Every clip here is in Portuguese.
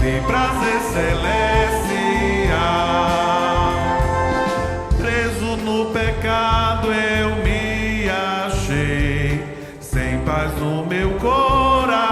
de prazer celestial. Preso no pecado eu me achei, sem paz no meu coração.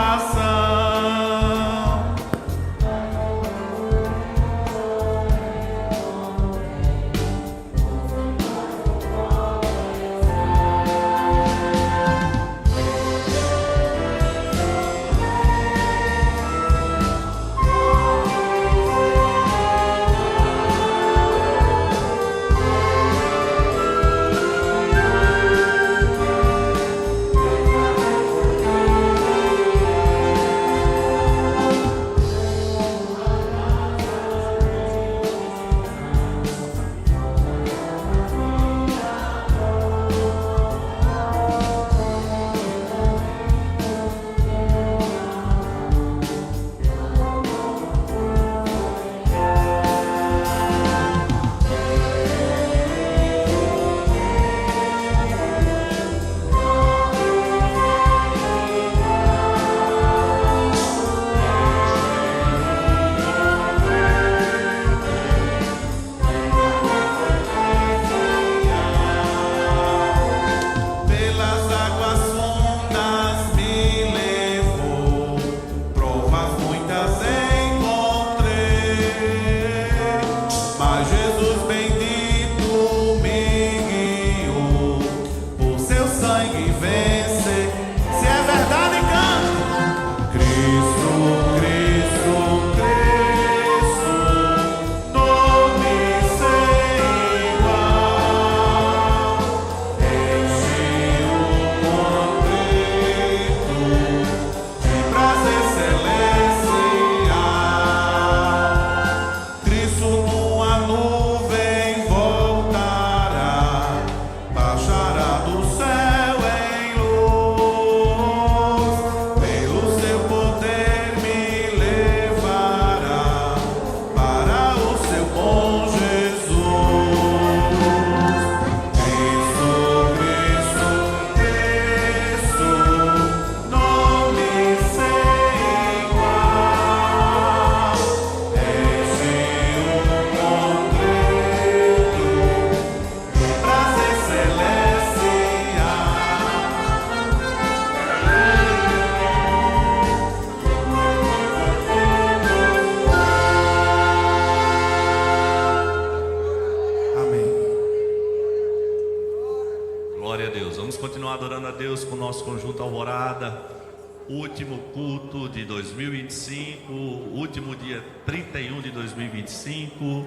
Último culto de 2025, último dia 31 de 2025,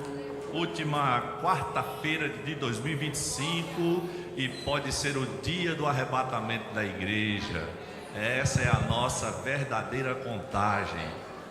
última quarta-feira de 2025 e pode ser o dia do arrebatamento da igreja. Essa é a nossa verdadeira contagem,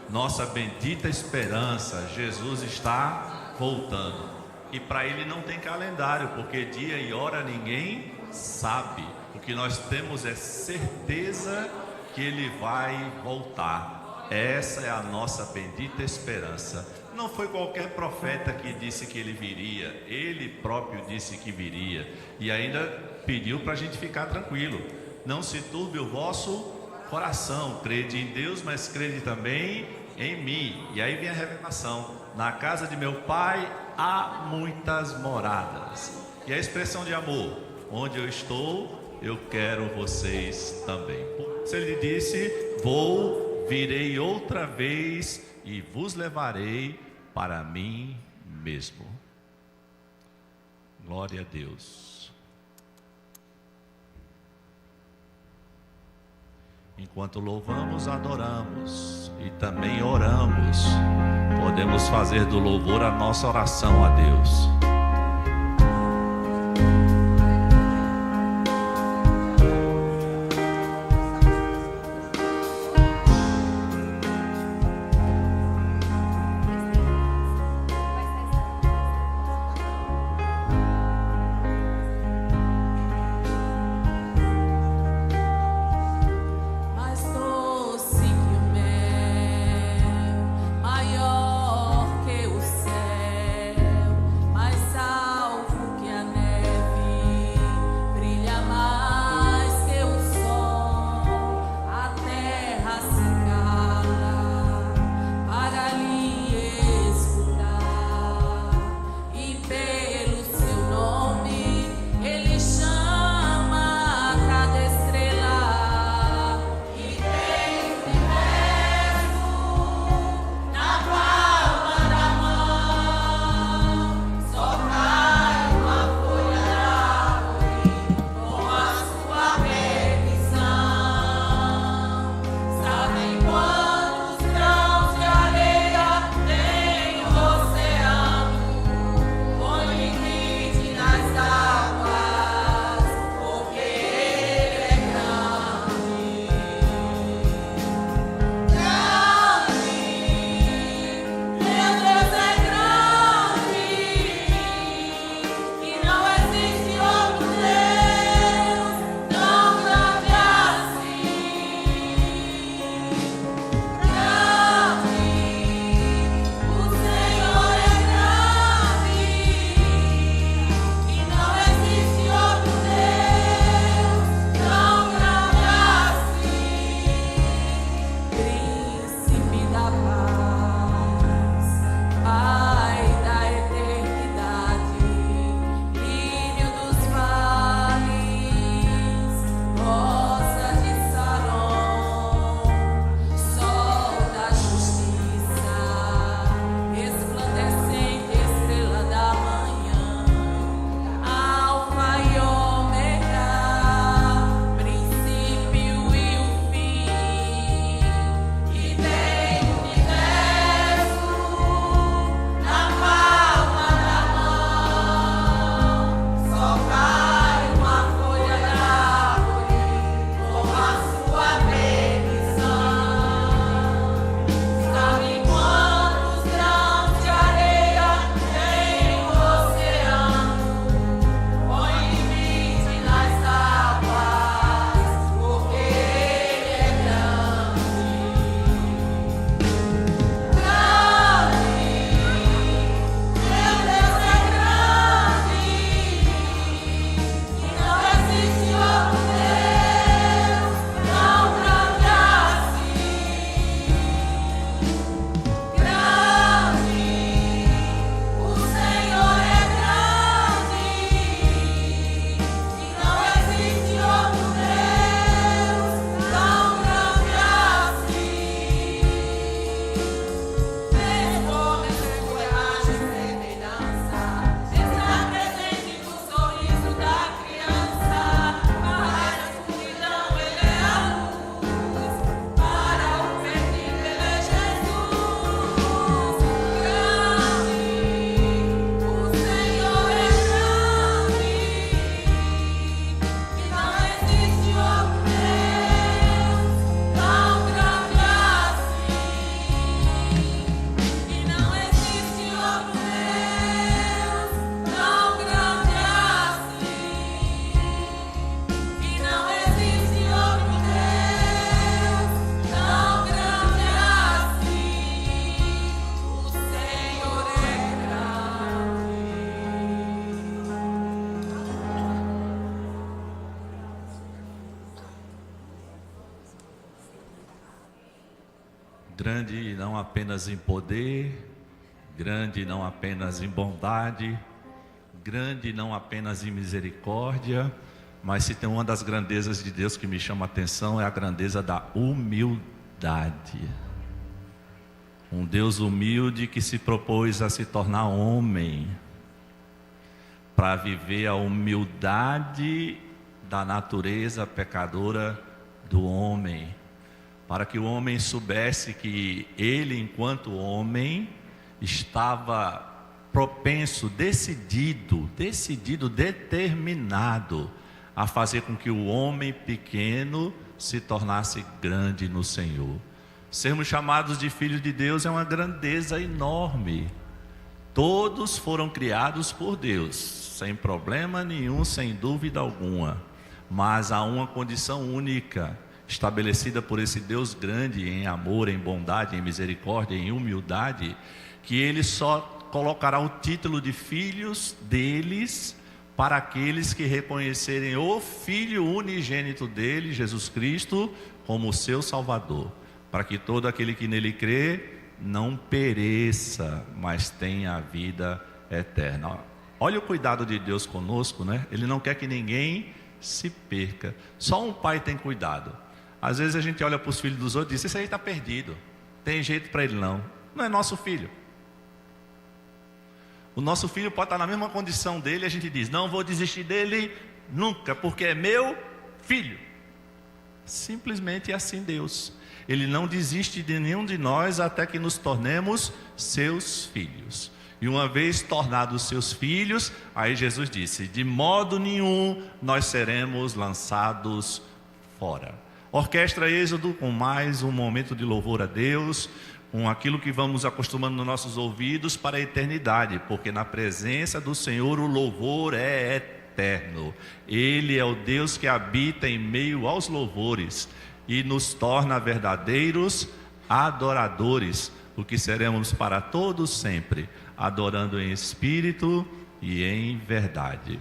nossa bendita esperança. Jesus está voltando e para ele não tem calendário, porque dia e hora ninguém sabe. O que nós temos é certeza que ele vai voltar. Essa é a nossa bendita esperança. Não foi qualquer profeta que disse que ele viria, ele próprio disse que viria, e ainda pediu para a gente ficar tranquilo. Não se turbe o vosso coração, crede em Deus, mas crede também em mim. E aí vem a revelação: na casa de meu pai há muitas moradas. E a expressão de amor: onde eu estou, eu quero vocês também. Se ele disse: virei outra vez e vos levarei para mim mesmo. Glória a Deus. Enquanto louvamos, adoramos e também oramos, podemos fazer do louvor a nossa oração a Deus. Maior que o céu, grande não apenas em poder, grande não apenas em bondade, grande não apenas em misericórdia, mas se tem uma das grandezas de Deus que me chama a atenção, é a grandeza da humildade. Um Deus humilde que se propôs a se tornar homem, para viver a humildade da natureza pecadora do homem, para que o homem soubesse que ele, enquanto homem, estava propenso, decidido, determinado a fazer com que o homem pequeno se tornasse grande no Senhor. Sermos chamados de filhos de Deus é uma grandeza enorme. Todos foram criados por Deus, sem problema nenhum, sem dúvida alguma. Mas há uma condição única, estabelecida por esse Deus grande em amor, em bondade, em misericórdia, em humildade, que Ele só colocará o título de filhos deles para aqueles que reconhecerem o Filho unigênito dele, Jesus Cristo, como o seu Salvador, para que todo aquele que nele crê não pereça, mas tenha a vida eterna. Olha o cuidado de Deus conosco, né? Ele não quer que ninguém se perca. Só um pai tem cuidado. Às vezes a gente olha para os filhos dos outros e diz: esse aí está perdido, tem jeito para ele não. Não é nosso filho. O nosso filho pode estar na mesma condição dele, e a gente diz: não vou desistir dele nunca, porque é meu filho. Simplesmente é assim Deus. Ele não desiste de nenhum de nós até que nos tornemos seus filhos. E uma vez tornados seus filhos, aí Jesus disse: de modo nenhum nós seremos lançados fora. Orquestra Êxodo com mais um momento de louvor a Deus, com aquilo que vamos acostumando nos nossos ouvidos para a eternidade, porque na presença do Senhor o louvor é eterno. Ele é o Deus que habita em meio aos louvores e nos torna verdadeiros adoradores, o que seremos para todos sempre, adorando em espírito e em verdade.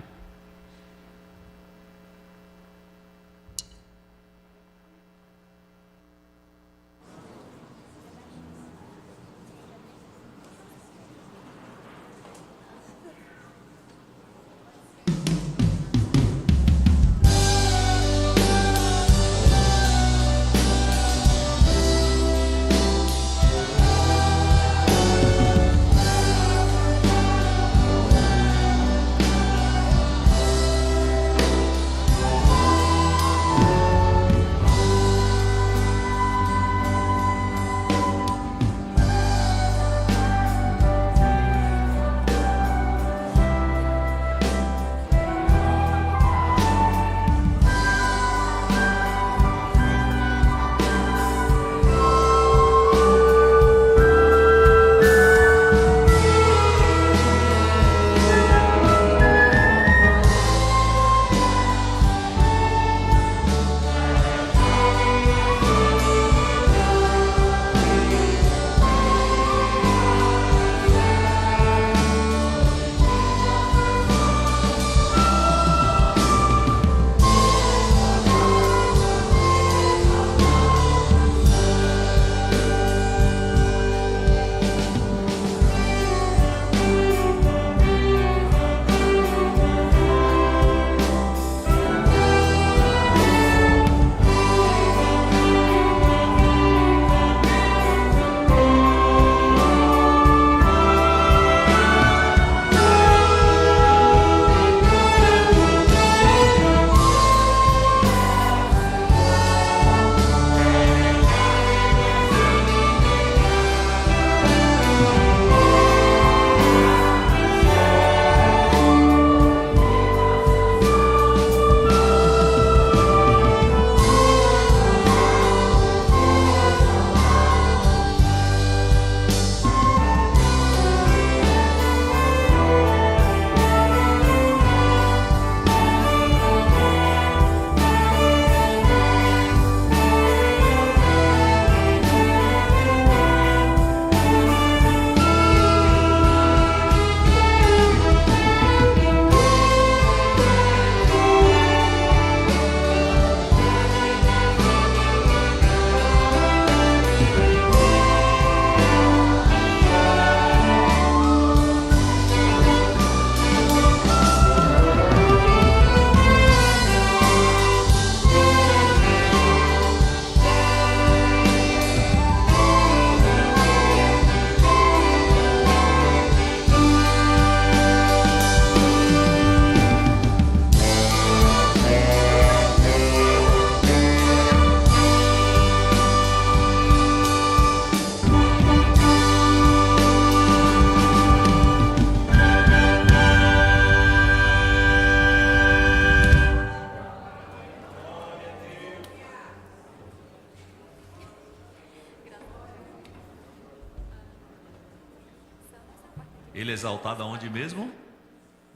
Ele é exaltado aonde mesmo?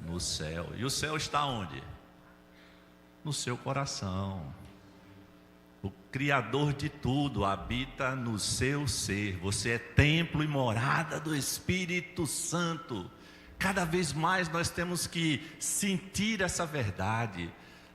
No céu. E o céu está onde? No seu coração. O Criador de tudo habita no seu ser. Você é templo e morada do Espírito Santo. Cada vez mais nós temos que sentir essa verdade,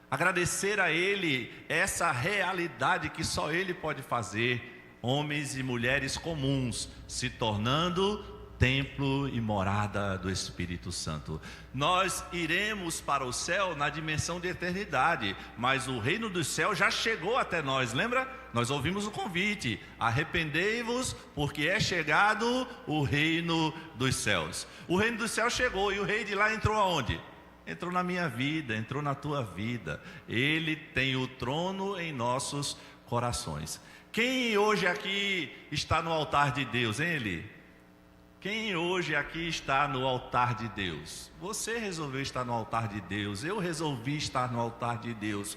agradecer a Ele essa realidade que só Ele pode fazer. Homens e mulheres comuns se tornando templo e morada do Espírito Santo. Nós iremos para o céu na dimensão de eternidade, mas o reino dos céus já chegou até nós, lembra? Nós ouvimos o convite: arrependei-vos, porque é chegado o reino dos céus. O reino dos céus chegou, e o rei de lá entrou aonde? Entrou na minha vida, entrou na tua vida. Ele tem o trono em nossos corações. Quem hoje aqui está no altar de Deus, hein, Eli? Quem hoje aqui está no altar de Deus? Você resolveu estar no altar de Deus, eu resolvi estar no altar de Deus.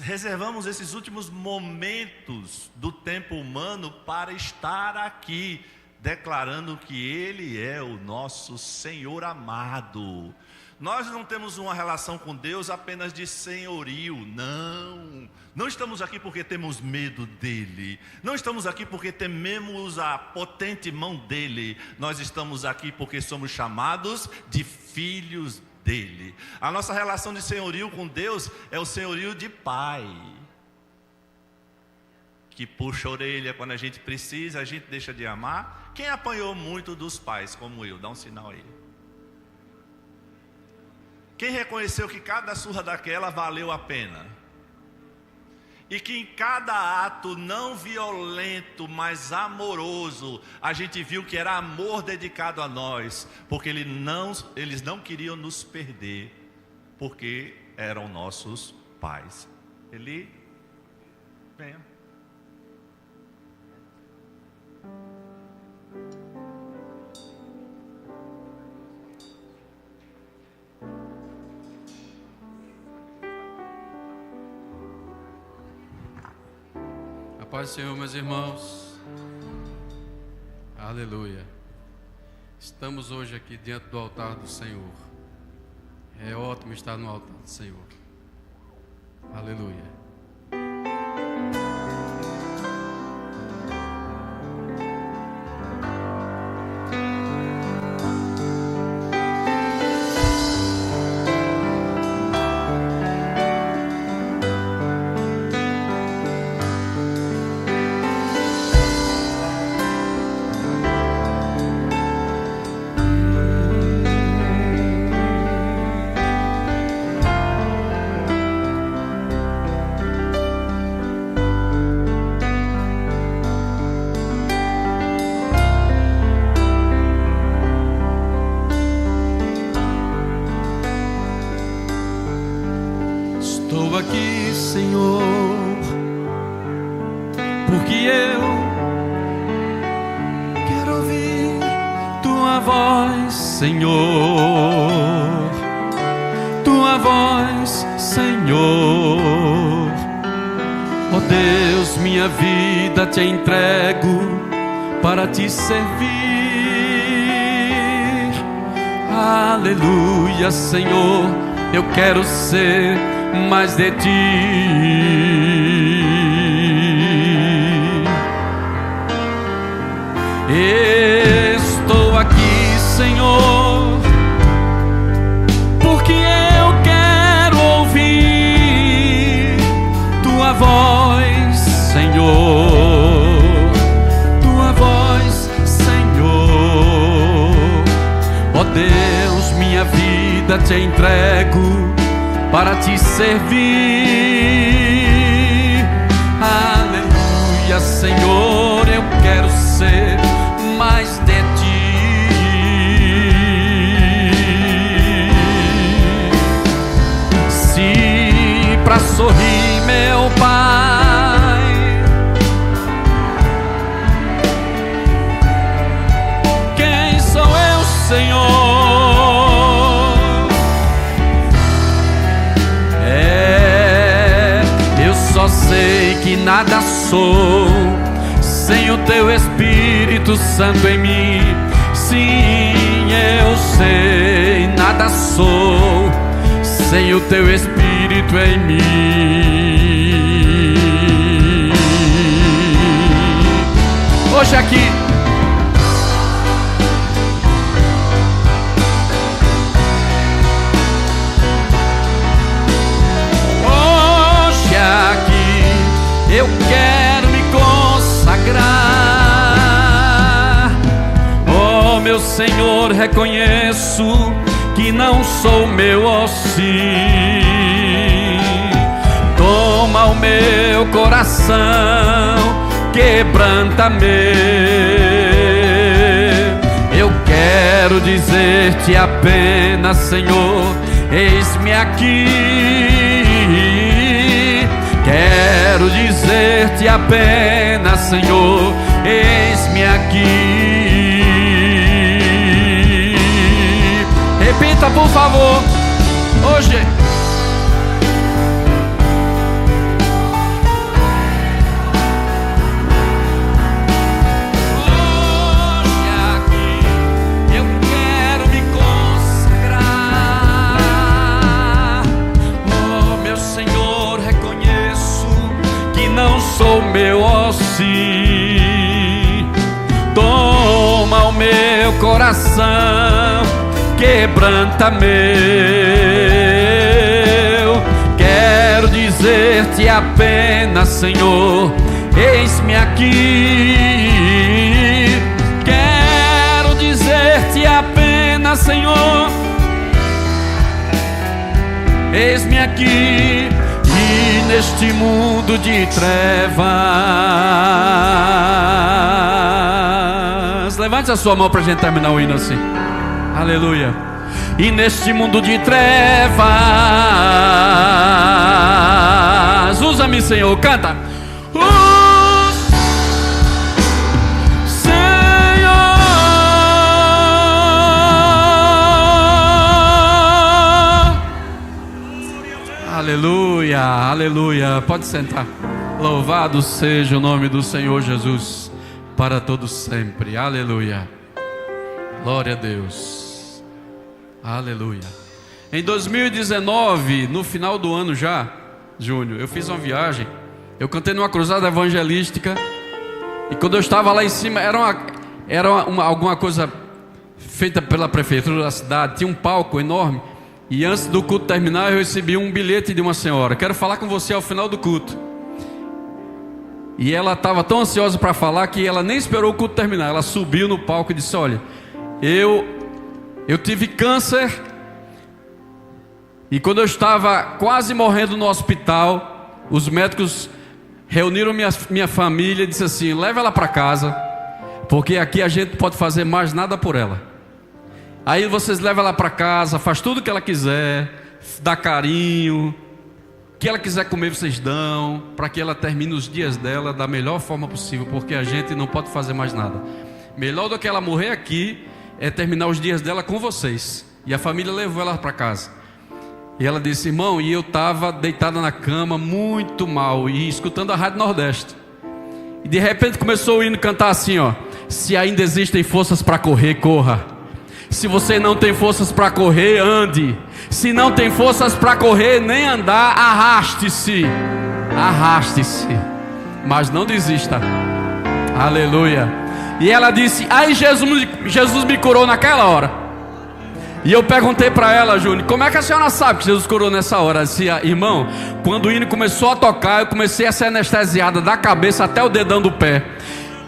Reservamos esses últimos momentos do tempo humano para estar aqui, declarando que Ele é o nosso Senhor amado. Nós não temos uma relação com Deus apenas de senhorio, não. Não estamos aqui porque temos medo dEle. Não estamos aqui porque tememos a potente mão dEle. Nós estamos aqui porque somos chamados de filhos dEle. A nossa relação de senhorio com Deus é o senhorio de pai, que puxa a orelha quando a gente precisa, a gente deixa de amar. Quem apanhou muito dos pais, como eu? Dá um sinal aí. Quem reconheceu que cada surra daquela valeu a pena? E que em cada ato não violento, mas amoroso, a gente viu que era amor dedicado a nós, porque eles não queriam nos perder, porque eram nossos pais. Ele, venha. A paz do Senhor, meus irmãos. Aleluia. Estamos hoje aqui diante do altar do Senhor. É ótimo estar no altar do Senhor. Aleluia. Estou aqui, Senhor, porque eu quero ouvir Tua voz, Senhor. Tua voz, Senhor. Ó Deus, minha vida te entrego para te servir. Aleluia, Senhor, eu quero ser mais de ti. Estou aqui, Senhor, porque eu quero ouvir Tua voz, Senhor. Tua voz, Senhor. Ó Deus, minha vida te entrego para te servir. Aleluia, Senhor, eu quero ser mais de ti. Se pra sorrir, meu Pai, quem sou eu, Senhor? Só sei que nada sou sem o Teu Espírito Santo em mim. Sim, sem o teu Espírito em mim. Hoje aqui, eu quero me consagrar. Oh, meu Senhor, reconheço que não sou meu assim. Toma o meu coração, quebranta-me. Eu quero dizer-te apenas, Senhor, eis-me aqui. Quero dizer-te apenas, Senhor, eis-me aqui. Repita, por favor, hoje. Hoje aqui eu quero me consagrar. Oh, meu Senhor, reconheço que não sou meu assim. Toma o meu coração, quebranta-me. Eu quero dizer-te apenas, Senhor, eis-me aqui. Quero dizer-te apenas, Senhor, eis-me aqui. E neste mundo de trevas, levante a sua mão para a gente terminar o hino assim. Aleluia. E neste mundo de trevas, usa-me, Senhor, canta. Aleluia, aleluia. Pode sentar. Louvado seja o nome do Senhor Jesus para todos sempre. Aleluia. Glória a Deus. Aleluia. Em 2019, no final do ano já, Júnior, eu fiz uma viagem. Eu cantei numa cruzada evangelística. E quando eu estava lá em cima, era alguma coisa feita pela prefeitura da cidade. Tinha um palco enorme. E antes do culto terminar, eu recebi um bilhete de uma senhora. Quero falar com você ao final do culto. E ela estava tão ansiosa para falar que ela nem esperou o culto terminar. Ela subiu no palco e disse: olha, eu tive câncer. E quando eu estava quase morrendo no hospital, os médicos reuniram minha família e disseram assim: leva ela para casa, porque aqui a gente não pode fazer mais nada por ela. Aí vocês levam ela para casa, faz tudo o que ela quiser, dá carinho, o que ela quiser comer vocês dão, para que ela termine os dias dela da melhor forma possível, porque a gente não pode fazer mais nada. Melhor do que ela morrer aqui é terminar os dias dela com vocês. E a família levou ela para casa. E ela disse: irmão, e eu estava deitada na cama, muito mal, e escutando a Rádio Nordeste. E de repente começou o hino cantar assim, ó: se ainda existem forças para correr, corra. Se você não tem forças para correr, ande. Se não tem forças para correr nem andar, arraste-se. Arraste-se. Mas não desista. Aleluia. E ela disse: aí Jesus me curou naquela hora. E eu perguntei para ela: Júnior, como é que a senhora sabe que Jesus curou nessa hora? Ela disse: irmão, quando o hino começou a tocar, eu comecei a ser anestesiada da cabeça até o dedão do pé.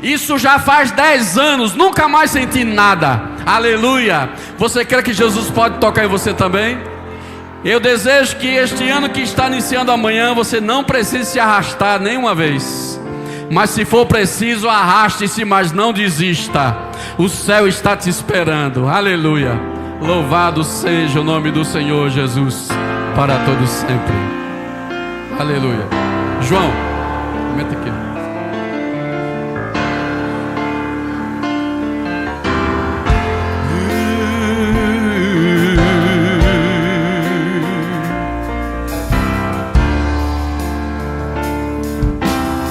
Isso já faz 10 anos, nunca mais senti nada. Aleluia. Você crê que Jesus pode tocar em você também? Eu desejo que este ano que está iniciando amanhã, você não precise se arrastar nenhuma vez. Mas se for preciso, arraste-se, mas não desista. O céu está te esperando. Aleluia. Louvado seja o nome do Senhor Jesus para todos sempre. Aleluia. João, comenta aqui.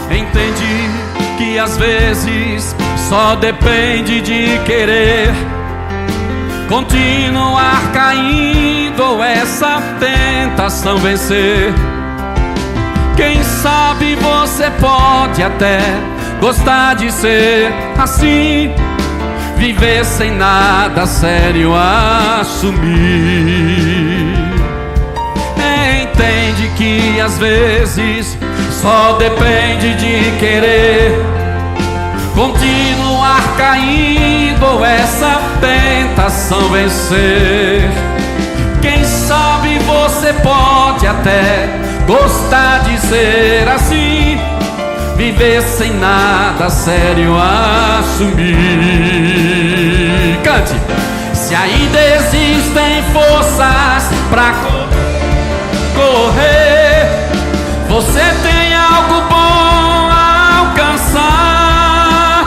Entendi que às vezes só depende de querer continuar caindo ou essa tentação vencer. Quem sabe você pode até gostar de ser assim, viver sem nada sério assumir. Entende que às vezes só depende de querer continuar caindo ou essa tentação vencer. Quem sabe você pode até gostar de ser assim, viver sem nada sério assumir. Cante! Se ainda existem forças pra correr, você tem algo bom a alcançar.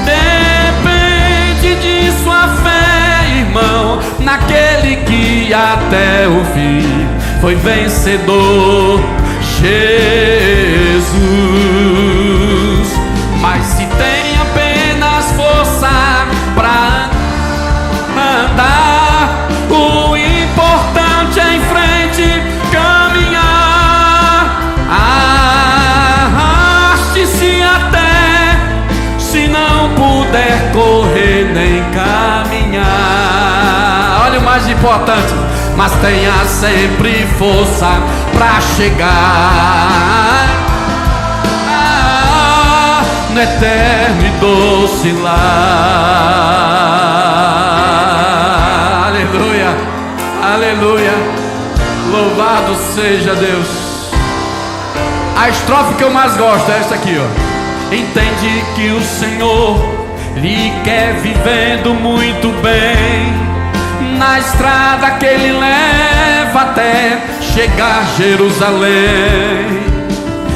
Depende de sua fé, irmão, naquele que até o fim foi vencedor, Jesus. Mas se tem apenas força pra andar, o importante é em frente caminhar. Arraste-se até, se não puder correr nem caminhar. Olha o mais importante, mas tenha sempre força pra chegar no eterno e doce lar. Aleluia, aleluia, louvado seja Deus. A estrofe que eu mais gosto é essa aqui, ó. Entende que o Senhor lhe quer vivendo muito bem na estrada que Ele leva até chegar a Jerusalém.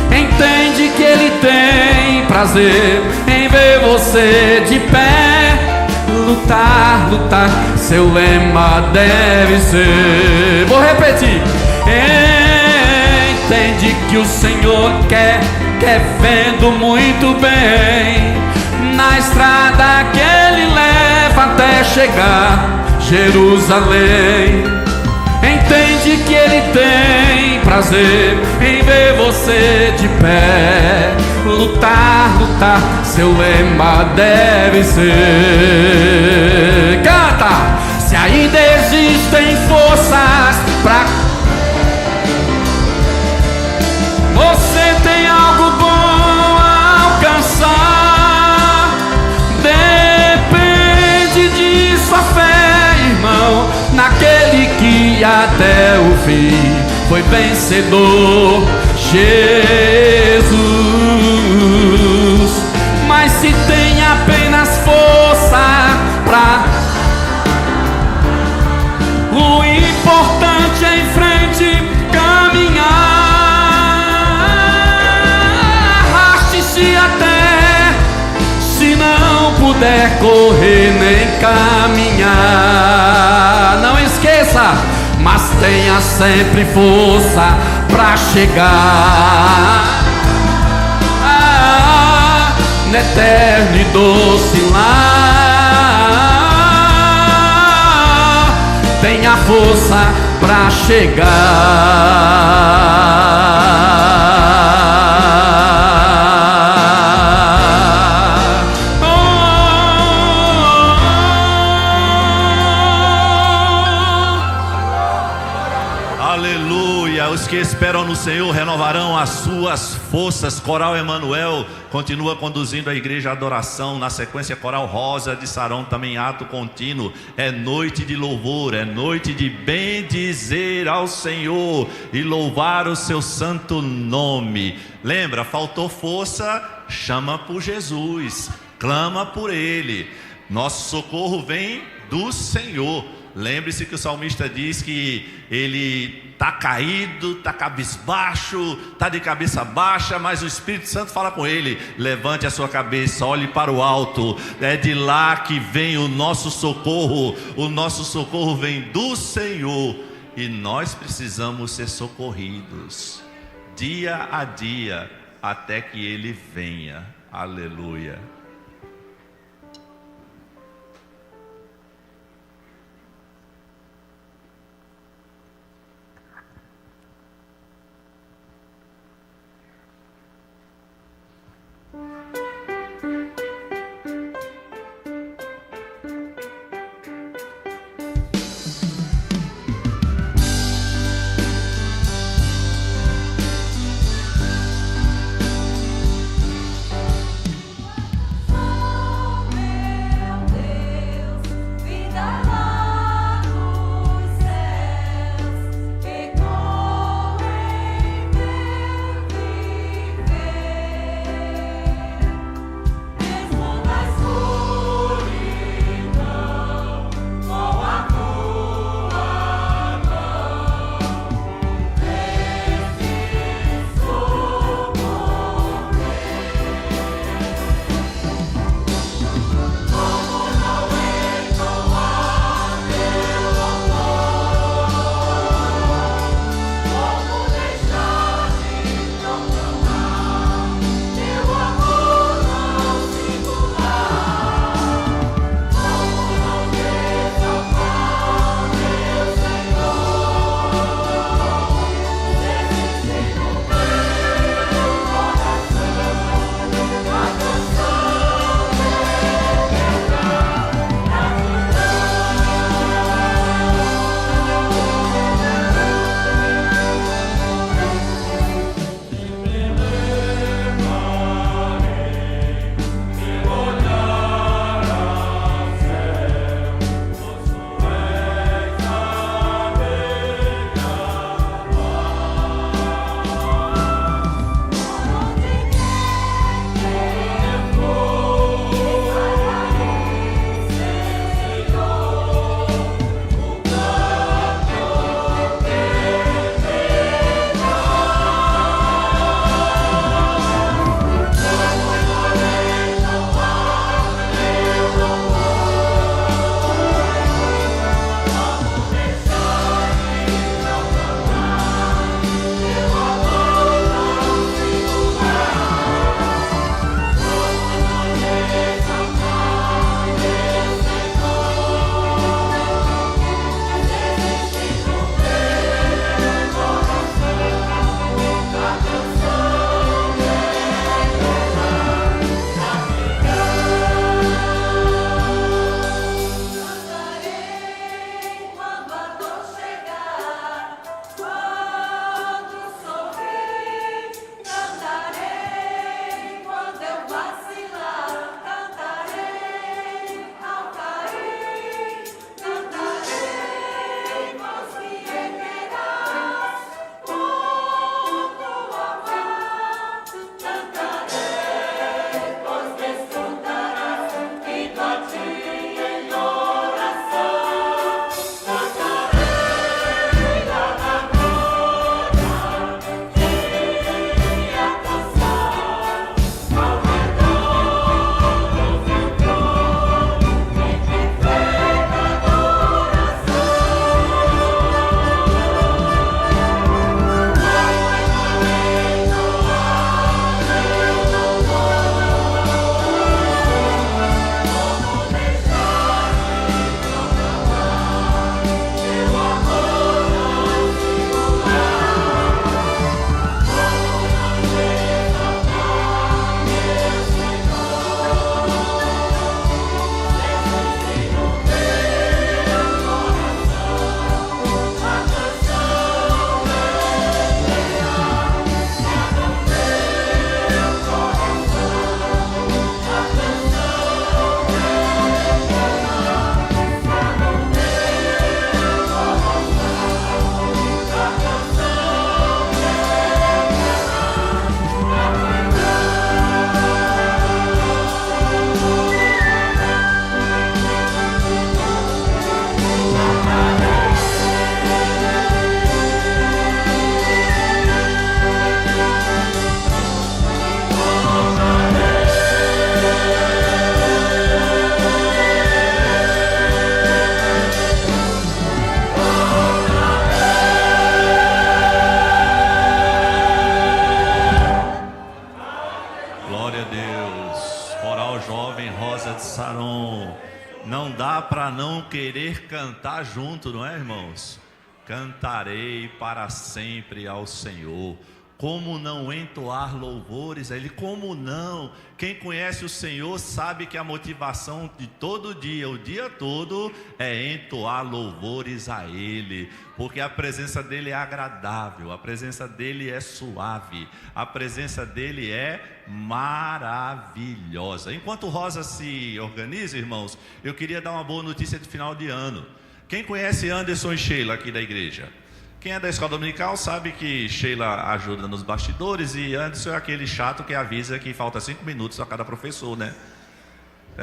Entende que Ele tem prazer em ver você de pé. Lutar, lutar, seu lema deve ser. Vou repetir. Entende que o Senhor quer vendo muito bem na estrada que Ele leva até chegar Jerusalém. Entende que Ele tem prazer em ver você de pé. Lutar, lutar, seu lema deve ser. Canta! Se ainda existem forças pra... Você tem algo bom a alcançar. Depende de sua fé, irmão, naquele que até o fim foi vencedor, Jesus. Mas se tem apenas força pra... O importante é em frente caminhar. Arraste-se até, se não puder correr nem caminhar. Não esqueça, mas tenha sempre força pra chegar no eterno e doce lar. Tenha força pra chegar. Aleluia! Os que esperam no Senhor renovarão as suas forças. Coral Emanuel continua conduzindo a igreja à adoração. Na sequência, Coral Rosa de Sarão, também ato contínuo. É noite de louvor, é noite de bendizer ao Senhor e louvar o seu santo nome. Lembra, faltou força? Chama por Jesus, clama por Ele. Nosso socorro vem do Senhor. Lembre-se que o salmista diz que ele está caído, está cabisbaixo, está de cabeça baixa, mas o Espírito Santo fala com ele: levante a sua cabeça, olhe para o alto, é de lá que vem o nosso socorro vem do Senhor, e nós precisamos ser socorridos, dia a dia, até que Ele venha. Aleluia. querer cantar junto, não é, irmãos? Cantarei para sempre ao Senhor. Como não entoar louvores a Ele? Como não? Quem conhece o Senhor sabe que a motivação de todo dia, o dia todo, é entoar louvores a Ele, porque a presença dEle é agradável, a presença dEle é suave, a presença dEle é maravilhosa. Enquanto Rosa se organiza, irmãos, eu queria dar uma boa notícia de final de ano. Quem conhece Anderson e Sheila aqui da igreja? Quem é da escola dominical sabe que Sheila ajuda nos bastidores e Anderson é aquele chato que avisa que falta 5 minutos a cada professor, né?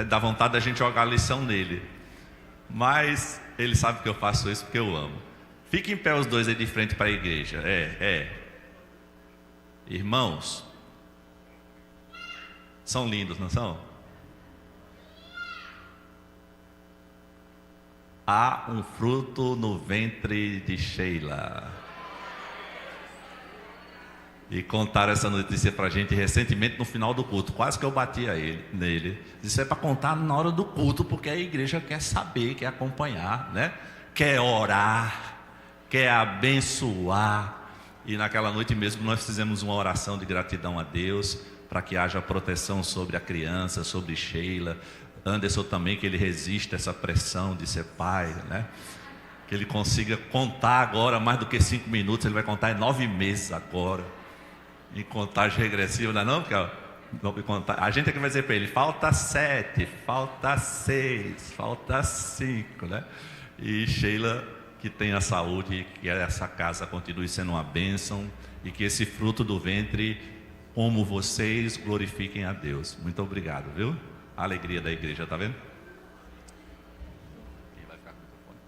Dá vontade da gente jogar a lição nele. Mas ele sabe que eu faço isso porque eu amo. Fiquem em pé os dois aí de frente para a igreja. Irmãos, são lindos, não são? Há um fruto no ventre de Sheila. E contaram essa notícia pra gente recentemente no final do culto. Quase que eu bati nele. Isso é para contar na hora do culto, porque a igreja quer saber, quer acompanhar, né? Quer orar, quer abençoar. E naquela noite mesmo nós fizemos uma oração de gratidão a Deus, para que haja proteção sobre a criança, sobre Sheila. Anderson também, que ele resista a essa pressão de ser pai, né? Que ele consiga contar agora mais do que 5 minutos, ele vai contar em 9 meses agora, em contagem regressiva, não é não? Porque a gente é que vai dizer para ele, falta 7, falta 6, falta 5, né? E Sheila, que tenha saúde, que essa casa continue sendo uma bênção, e que esse fruto do ventre, como vocês, glorifiquem a Deus. Muito obrigado, viu? A alegria da igreja, tá vendo? Quem vai ficar com o microfone?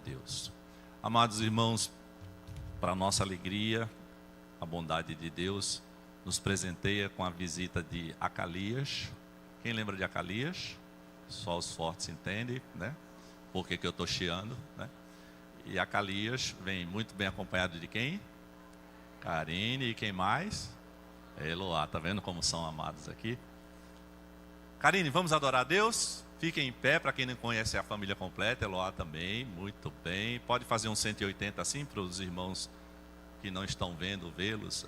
Deus. Amados irmãos, para nossa alegria, a bondade de Deus nos presenteia com a visita de Acalias. Quem lembra de Acalias? Só os fortes entendem, né? Por que eu estou chiando, né? E Acalias vem muito bem acompanhado de quem? Karine, e quem mais? Eloá, tá vendo como são amados aqui? Karine, vamos adorar a Deus? Fiquem em pé, para quem não conhece a família completa. Eloá também, muito bem. Pode fazer um 180 assim, para os irmãos que não estão vendo, vê-los.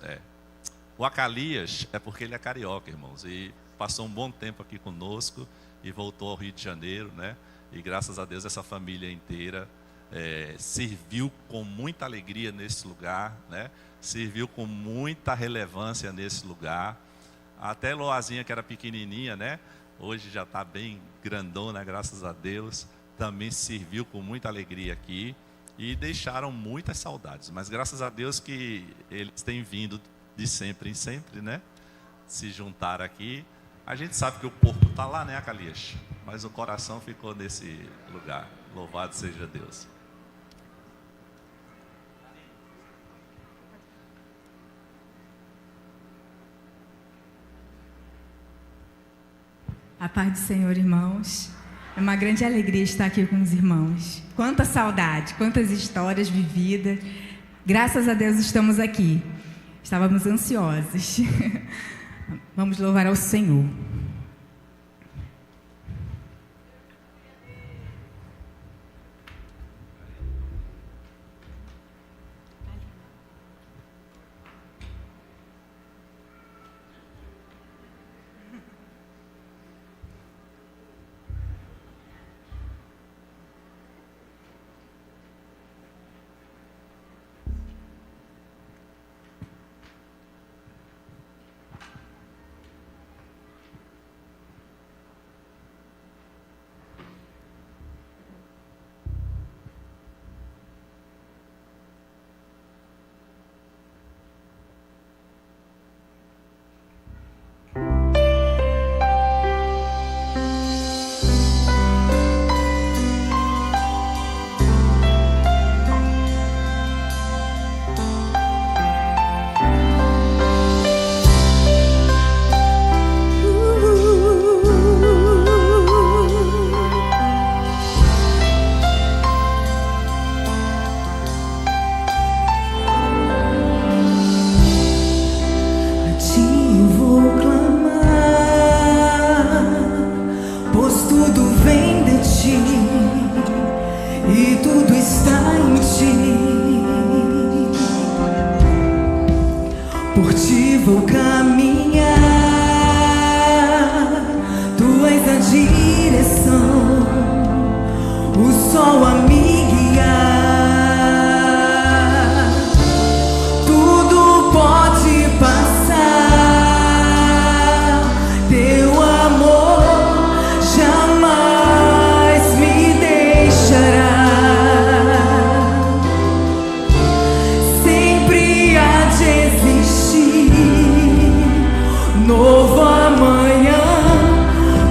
O Acalias é porque ele é carioca, irmãos, e passou um bom tempo aqui conosco, e voltou ao Rio de Janeiro, né? E graças a Deus essa família inteira serviu com muita alegria nesse lugar, né? Serviu com muita relevância nesse lugar. Até Loazinha, que era pequenininha, né? Hoje já está bem grandona, graças a Deus. Também serviu com muita alegria aqui. E deixaram muitas saudades. Mas graças a Deus que eles têm vindo de sempre em sempre, né? Se juntar aqui. A gente sabe que o corpo está lá, né, Acalias? Mas o coração ficou nesse lugar. Louvado seja Deus. A paz do Senhor, irmãos. É uma grande alegria estar aqui com os irmãos. Quanta saudade, quantas histórias vividas. Graças a Deus estamos aqui. Estávamos ansiosos. Vamos louvar ao Senhor.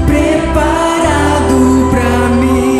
Preparado pra mim.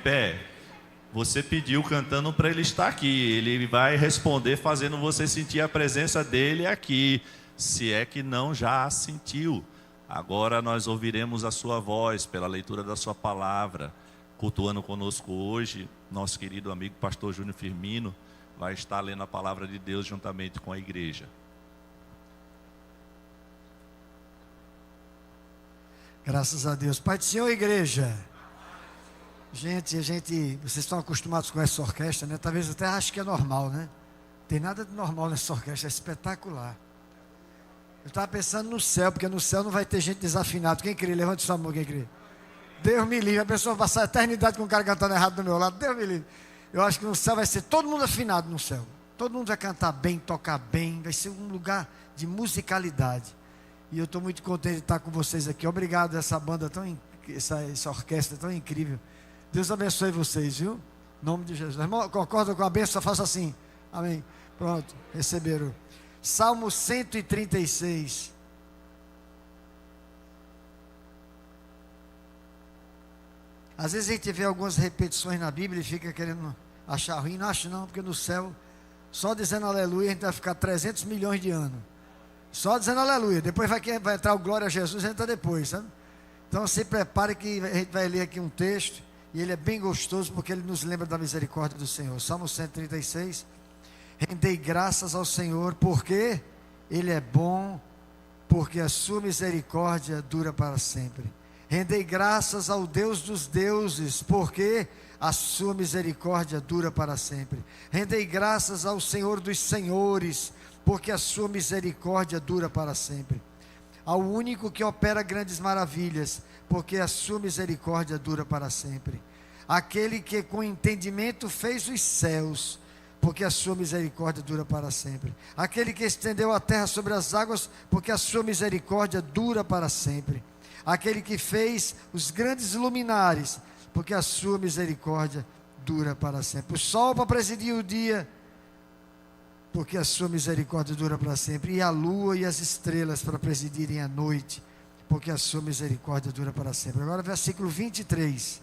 pé. Você pediu cantando para ele estar aqui. Ele vai responder fazendo você sentir a presença dele aqui, se é que não já a sentiu. Agora nós ouviremos a sua voz pela leitura da sua palavra. Cultuando conosco hoje, nosso querido amigo pastor Júnior Firmino vai estar lendo a palavra de Deus juntamente com a igreja. Graças a Deus. Pai do Senhor, igreja. Gente, vocês estão acostumados com essa orquestra, né? Talvez até ache que é normal, né? Tem nada de normal nessa orquestra, é espetacular. Eu estava pensando no céu, porque no céu não vai ter gente desafinada. Quem crê? Levante sua mão, quem crê? Deus me livre, a pessoa vai passar a eternidade com o cara cantando errado do meu lado. Deus me livre. Eu acho que no céu vai ser todo mundo afinado no céu. Todo mundo vai cantar bem, tocar bem. Vai ser um lugar de musicalidade. E eu estou muito contente de estar com vocês aqui. Obrigado a essa banda essa orquestra tão incrível. Deus abençoe vocês, viu? Em nome de Jesus. Irmão, concorda com a bênção? Faça assim. Amém. Pronto, receberam. Salmo 136. Às vezes a gente vê algumas repetições na Bíblia e fica querendo achar ruim. Não acho não, porque no céu, só dizendo aleluia, a gente vai ficar 300 milhões de anos. Só dizendo aleluia. Depois vai entrar o glória a Jesus, entra depois, sabe? Então se prepare que a gente vai ler aqui um texto. E ele é bem gostoso porque ele nos lembra da misericórdia do Senhor. Salmo 136. Rendei graças ao Senhor porque Ele é bom, porque a sua misericórdia dura para sempre. Rendei graças ao Deus dos deuses, porque a sua misericórdia dura para sempre. Rendei graças ao Senhor dos senhores, porque a sua misericórdia dura para sempre. Ao único que opera grandes maravilhas, porque a sua misericórdia dura para sempre. Aquele que com entendimento fez os céus, porque a sua misericórdia dura para sempre. Aquele que estendeu a terra sobre as águas, porque a sua misericórdia dura para sempre. Aquele que fez os grandes luminares, porque a sua misericórdia dura para sempre. O sol para presidir o dia, porque a sua misericórdia dura para sempre. E a lua e as estrelas para presidirem a noite, porque a sua misericórdia dura para sempre. Agora versículo 23.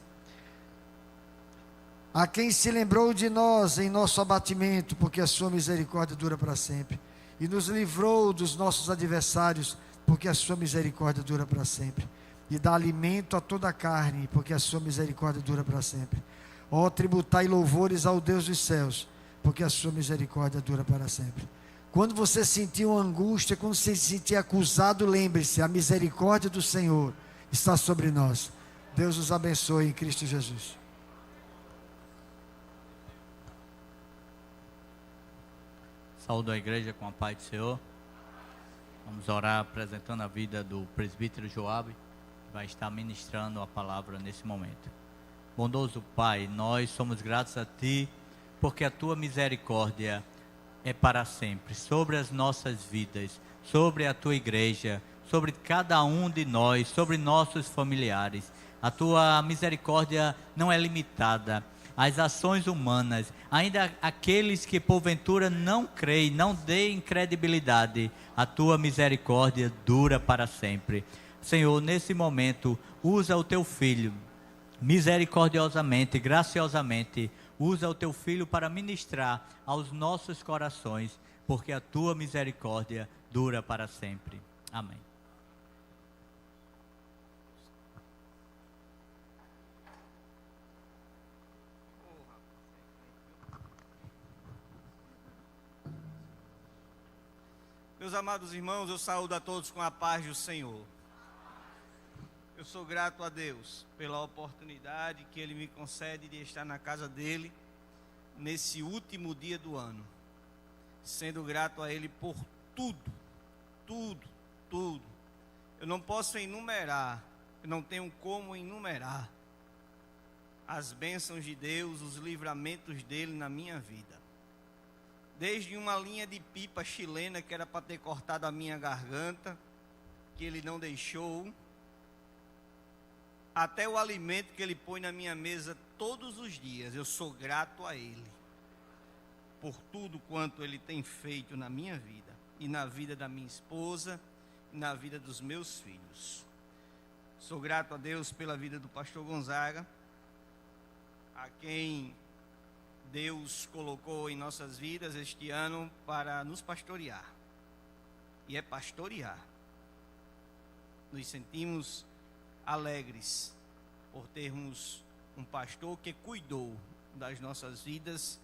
A quem se lembrou de nós em nosso abatimento, porque a sua misericórdia dura para sempre. E nos livrou dos nossos adversários, porque a sua misericórdia dura para sempre. E dá alimento a toda a carne, porque a sua misericórdia dura para sempre. Ó, tributai louvores ao Deus dos céus, porque a sua misericórdia dura para sempre. Quando você sentir uma angústia, quando você se sentir acusado, lembre-se, a misericórdia do Senhor está sobre nós. Deus os abençoe em Cristo Jesus. Saúdo a igreja com a paz do Senhor. Vamos orar apresentando a vida do presbítero Joabe, que vai estar ministrando a palavra nesse momento. Bondoso Pai, nós somos gratos a Ti, porque a Tua misericórdia é para sempre, sobre as nossas vidas, sobre a Tua igreja, sobre cada um de nós, sobre nossos familiares. A Tua misericórdia não é limitada às ações humanas, ainda aqueles que porventura não creem, não deem credibilidade, a Tua misericórdia dura para sempre. Senhor, nesse momento, usa o Teu Filho, misericordiosamente, graciosamente, usa o Teu Filho para ministrar aos nossos corações, porque a Tua misericórdia dura para sempre. Amém. Meus amados irmãos, eu saúdo a todos com a paz do Senhor. Eu sou grato a Deus pela oportunidade que Ele me concede de estar na casa dEle nesse último dia do ano. Sendo grato a Ele por tudo. Eu não posso enumerar, eu não tenho como enumerar as bênçãos de Deus, os livramentos dEle na minha vida. Desde uma linha de pipa chilena que era para ter cortado a minha garganta, que Ele não deixou, até o alimento que Ele põe na minha mesa todos os dias. Eu sou grato a Ele por tudo quanto Ele tem feito na minha vida e na vida da minha esposa e na vida dos meus filhos. Sou grato a Deus pela vida do pastor Gonzaga, a quem Deus colocou em nossas vidas este ano para nos pastorear. E é pastorear. Nos sentimos alegres por termos um pastor que cuidou das nossas vidas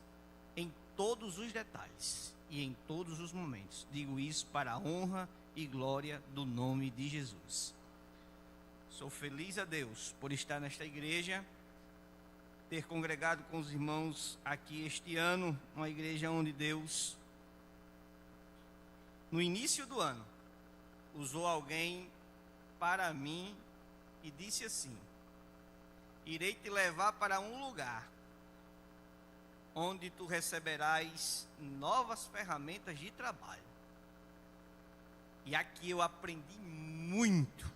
em todos os detalhes e em todos os momentos. Digo isso para a honra e glória do nome de Jesus. Sou feliz a Deus por estar nesta igreja, ter congregado com os irmãos aqui este ano, uma igreja onde Deus, no início do ano, usou alguém para mim e disse assim: irei te levar para um lugar onde tu receberás novas ferramentas de trabalho. E aqui eu aprendi muito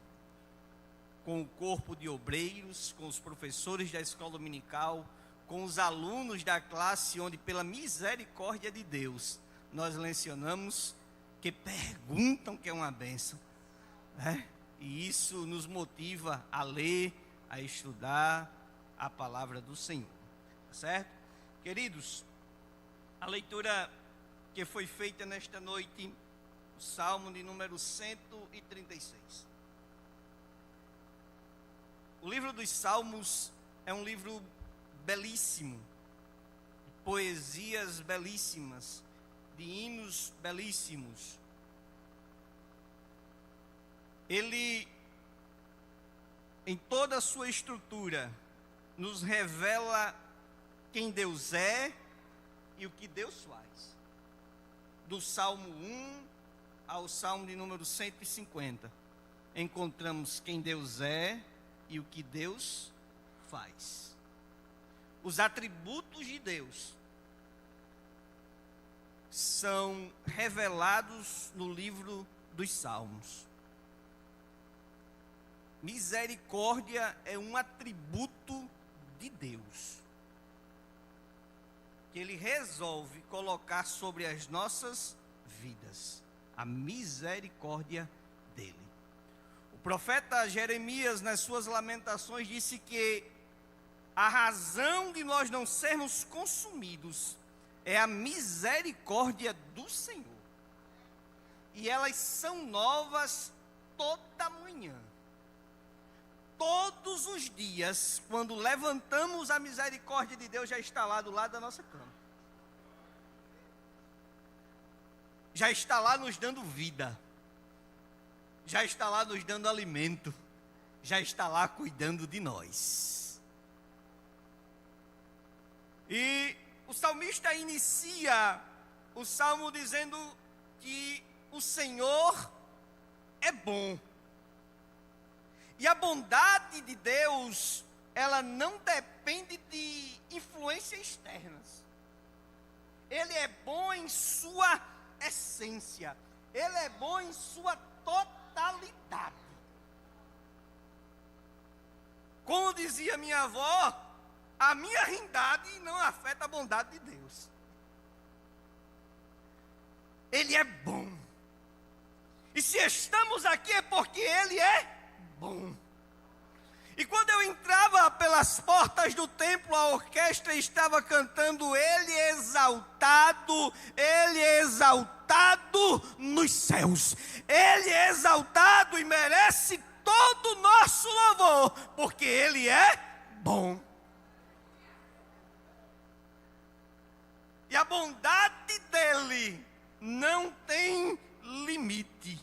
com o corpo de obreiros, com os professores da escola dominical, com os alunos da classe, onde pela misericórdia de Deus, nós lecionamos, que perguntam que é uma bênção, né? E isso nos motiva a ler, a estudar a palavra do Senhor, tá certo? Queridos, a leitura que foi feita nesta noite, o Salmo de número 136. O livro dos Salmos é um livro belíssimo, de poesias belíssimas, de hinos belíssimos. Ele, em toda a sua estrutura, nos revela quem Deus é e o que Deus faz. Do Salmo 1 ao Salmo de número 150, encontramos quem Deus é e o que Deus faz. Os atributos de Deus são revelados no livro dos Salmos. Misericórdia é um atributo de Deus, que Ele resolve colocar sobre as nossas vidas. A misericórdia dEle. O profeta Jeremias, nas suas lamentações, disse que a razão de nós não sermos consumidos é a misericórdia do Senhor. E elas são novas toda manhã. Todos os dias, quando levantamos, a misericórdia de Deus já está lá do lado da nossa cama. Já está lá nos dando vida. Já está lá nos dando alimento. Já está lá cuidando de nós. E o salmista inicia o salmo dizendo que o Senhor é bom. E a bondade de Deus, ela não depende de influências externas. Ele é bom em sua essência. Ele é bom em sua totalidade. Como dizia minha avó, a minha ruindade não afeta a bondade de Deus. Ele é bom. E se estamos aqui é porque Ele é bom. E quando eu entrava pelas portas do templo, a orquestra estava cantando Ele é exaltado nos céus. Ele é exaltado e merece todo o nosso louvor, porque Ele é bom. E a bondade dEle não tem limite.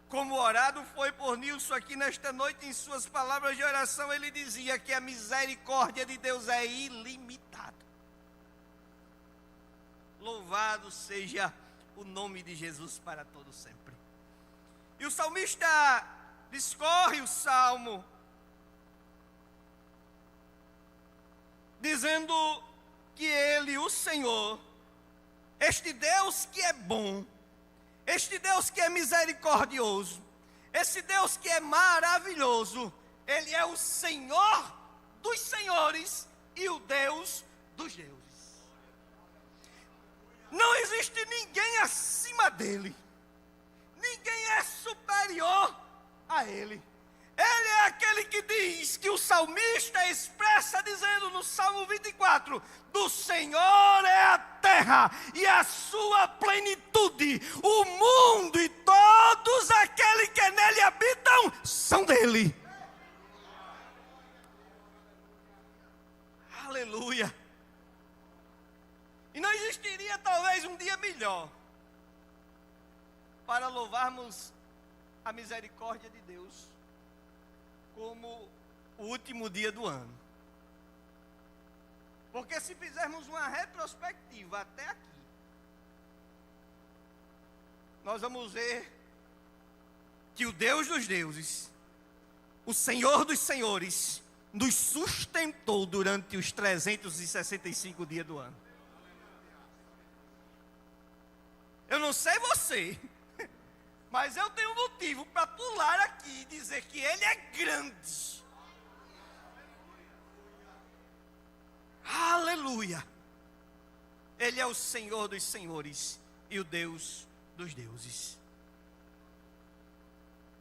Como orado foi por Nilson aqui nesta noite, em suas palavras de oração, ele dizia que a misericórdia de Deus é ilimitada. Louvado seja o nome de Jesus para todo sempre. E o salmista discorre o salmo, dizendo que Ele, o Senhor, este Deus que é bom, este Deus que é misericordioso, esse Deus que é maravilhoso, Ele é o Senhor dos senhores e o Deus dos deuses. Não existe ninguém acima dEle, ninguém é superior a Ele. Ele é aquele que diz que o salmista expressa dizendo no Salmo 24: do Senhor é a terra e a sua plenitude, o mundo e todos aqueles que nele habitam são dele. Aleluia. E não existiria talvez um dia melhor para louvarmos a misericórdia de Deus como o último dia do ano. Porque se fizermos uma retrospectiva até aqui, nós vamos ver que o Deus dos deuses, o Senhor dos senhores, nos sustentou durante os 365 dias do ano. Eu não sei você, mas eu tenho motivo para pular aqui e dizer que Ele é grande. Aleluia. Ele é o Senhor dos senhores e o Deus dos deuses.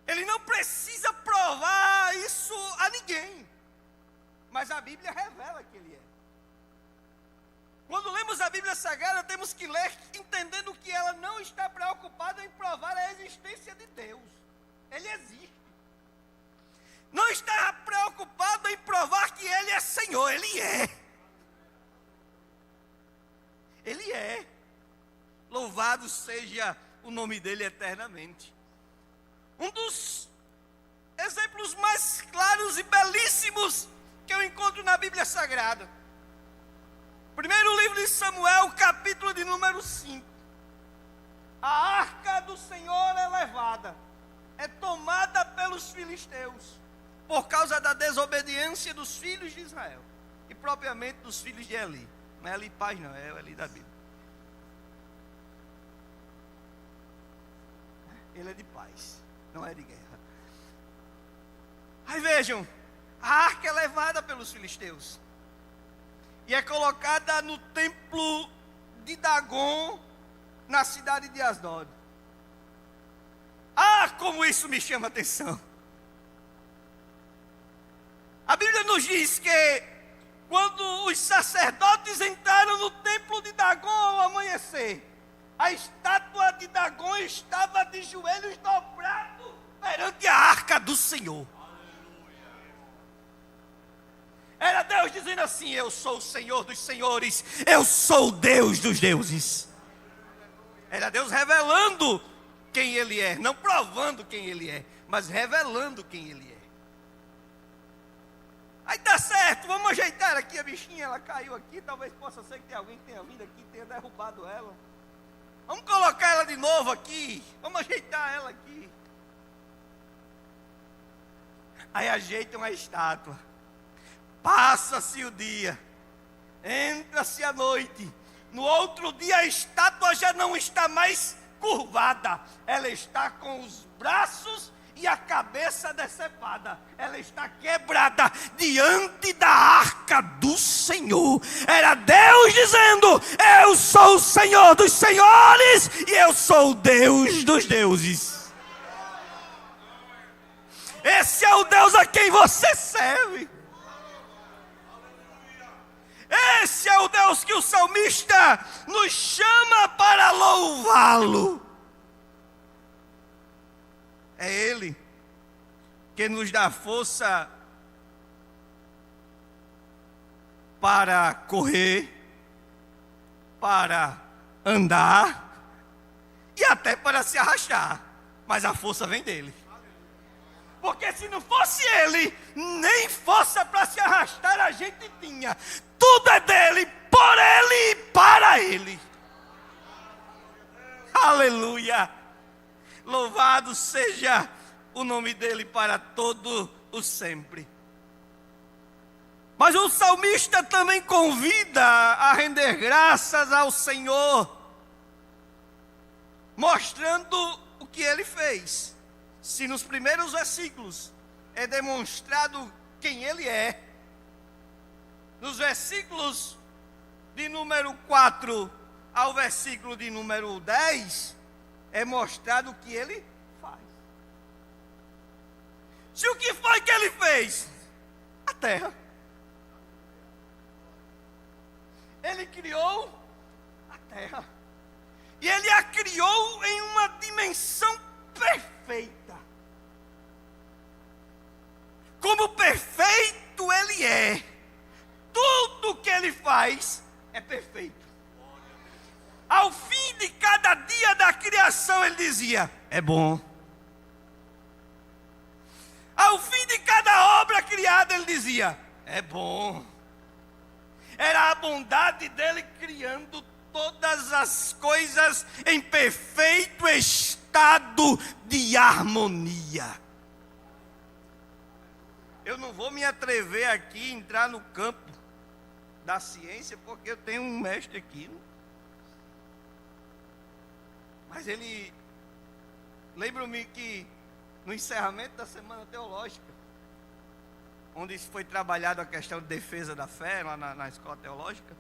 Ele não precisa provar isso a ninguém, mas a Bíblia revela que Ele é. Quando lemos a Bíblia Sagrada, temos que ler entendendo que ela não está preocupada em provar a existência de Deus. Ele existe. Não está preocupada em provar que Ele é Senhor. Ele é. Ele é. Louvado seja o nome dEle eternamente. Um dos exemplos mais claros e belíssimos que eu encontro na Bíblia Sagrada. Primeiro livro de Samuel, capítulo de número 5. A arca do Senhor é levada, é tomada pelos filisteus, por causa da desobediência dos filhos de Israel, e propriamente dos filhos de Eli. Não é Eli Paz não, é o Eli da Bíblia. Ele é de paz, não é de guerra. Aí vejam, a arca é levada pelos filisteus e é colocada no templo de Dagon, na cidade de Asdod. Ah, como isso me chama a atenção. A Bíblia nos diz que quando os sacerdotes entraram no templo de Dagon ao amanhecer, a estátua de Dagon estava de joelhos dobrados perante a arca do Senhor. Era Deus dizendo assim: eu sou o Senhor dos senhores, eu sou o Deus dos deuses. Era Deus revelando quem Ele é, não provando quem Ele é, mas revelando quem Ele é. Aí tá certo, vamos ajeitar aqui a bichinha, ela caiu aqui, talvez possa ser que tenha alguém que tenha vindo aqui e tenha derrubado ela. Vamos colocar ela de novo aqui, vamos ajeitar ela aqui. Aí ajeitam a estátua. Passa-se o dia, entra-se a noite. No outro dia a estátua já não está mais curvada, ela está com os braços e a cabeça decepada, ela está quebrada diante da arca do Senhor. Era Deus dizendo: eu sou o Senhor dos senhores e eu sou o Deus dos deuses. Esse é o Deus a quem você serve. Esse é o Deus que o salmista nos chama para louvá-lo. É Ele que nos dá força para correr, para andar e até para se arrastar. Mas a força vem dele. Porque se não fosse Ele, nem força para se arrastar a gente tinha. Tudo é dele, por Ele e para Ele. Aleluia. Louvado seja o nome dEle para todo o sempre. Mas o salmista também convida a render graças ao Senhor, mostrando o que Ele fez. Se nos primeiros versículos é demonstrado quem Ele é, nos versículos de número 4 ao versículo de número 10, é mostrado o que Ele faz. Se o que foi que Ele fez? terra. Ele criou a terra. E ele a criou em uma dimensão perfeita. Como perfeito ele é, tudo que ele faz é perfeito. Ao fim de cada dia da criação, ele dizia: é bom. Ao fim de cada obra criada, ele dizia: é bom. Era a bondade dele criando todas as coisas em perfeito estado de harmonia. Eu não vou me atrever aqui a entrar no campo da ciência, porque eu tenho um mestre aqui. Mas ele... Lembro-me que no encerramento da Semana Teológica, onde foi trabalhada a questão de defesa da fé, lá na escola teológica,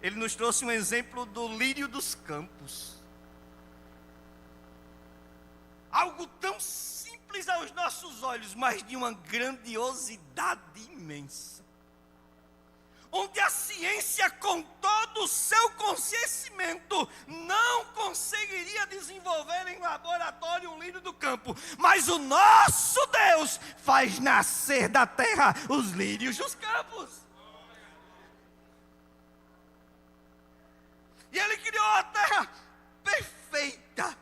ele nos trouxe um exemplo do lírio dos campos. Algo tão simples aos nossos olhos, mas de uma grandiosidade imensa. Onde a ciência, com todo o seu conhecimento, não conseguiria desenvolver em laboratório um lírio do campo. Mas o nosso Deus faz nascer da terra os lírios dos campos. E ele criou a terra perfeita,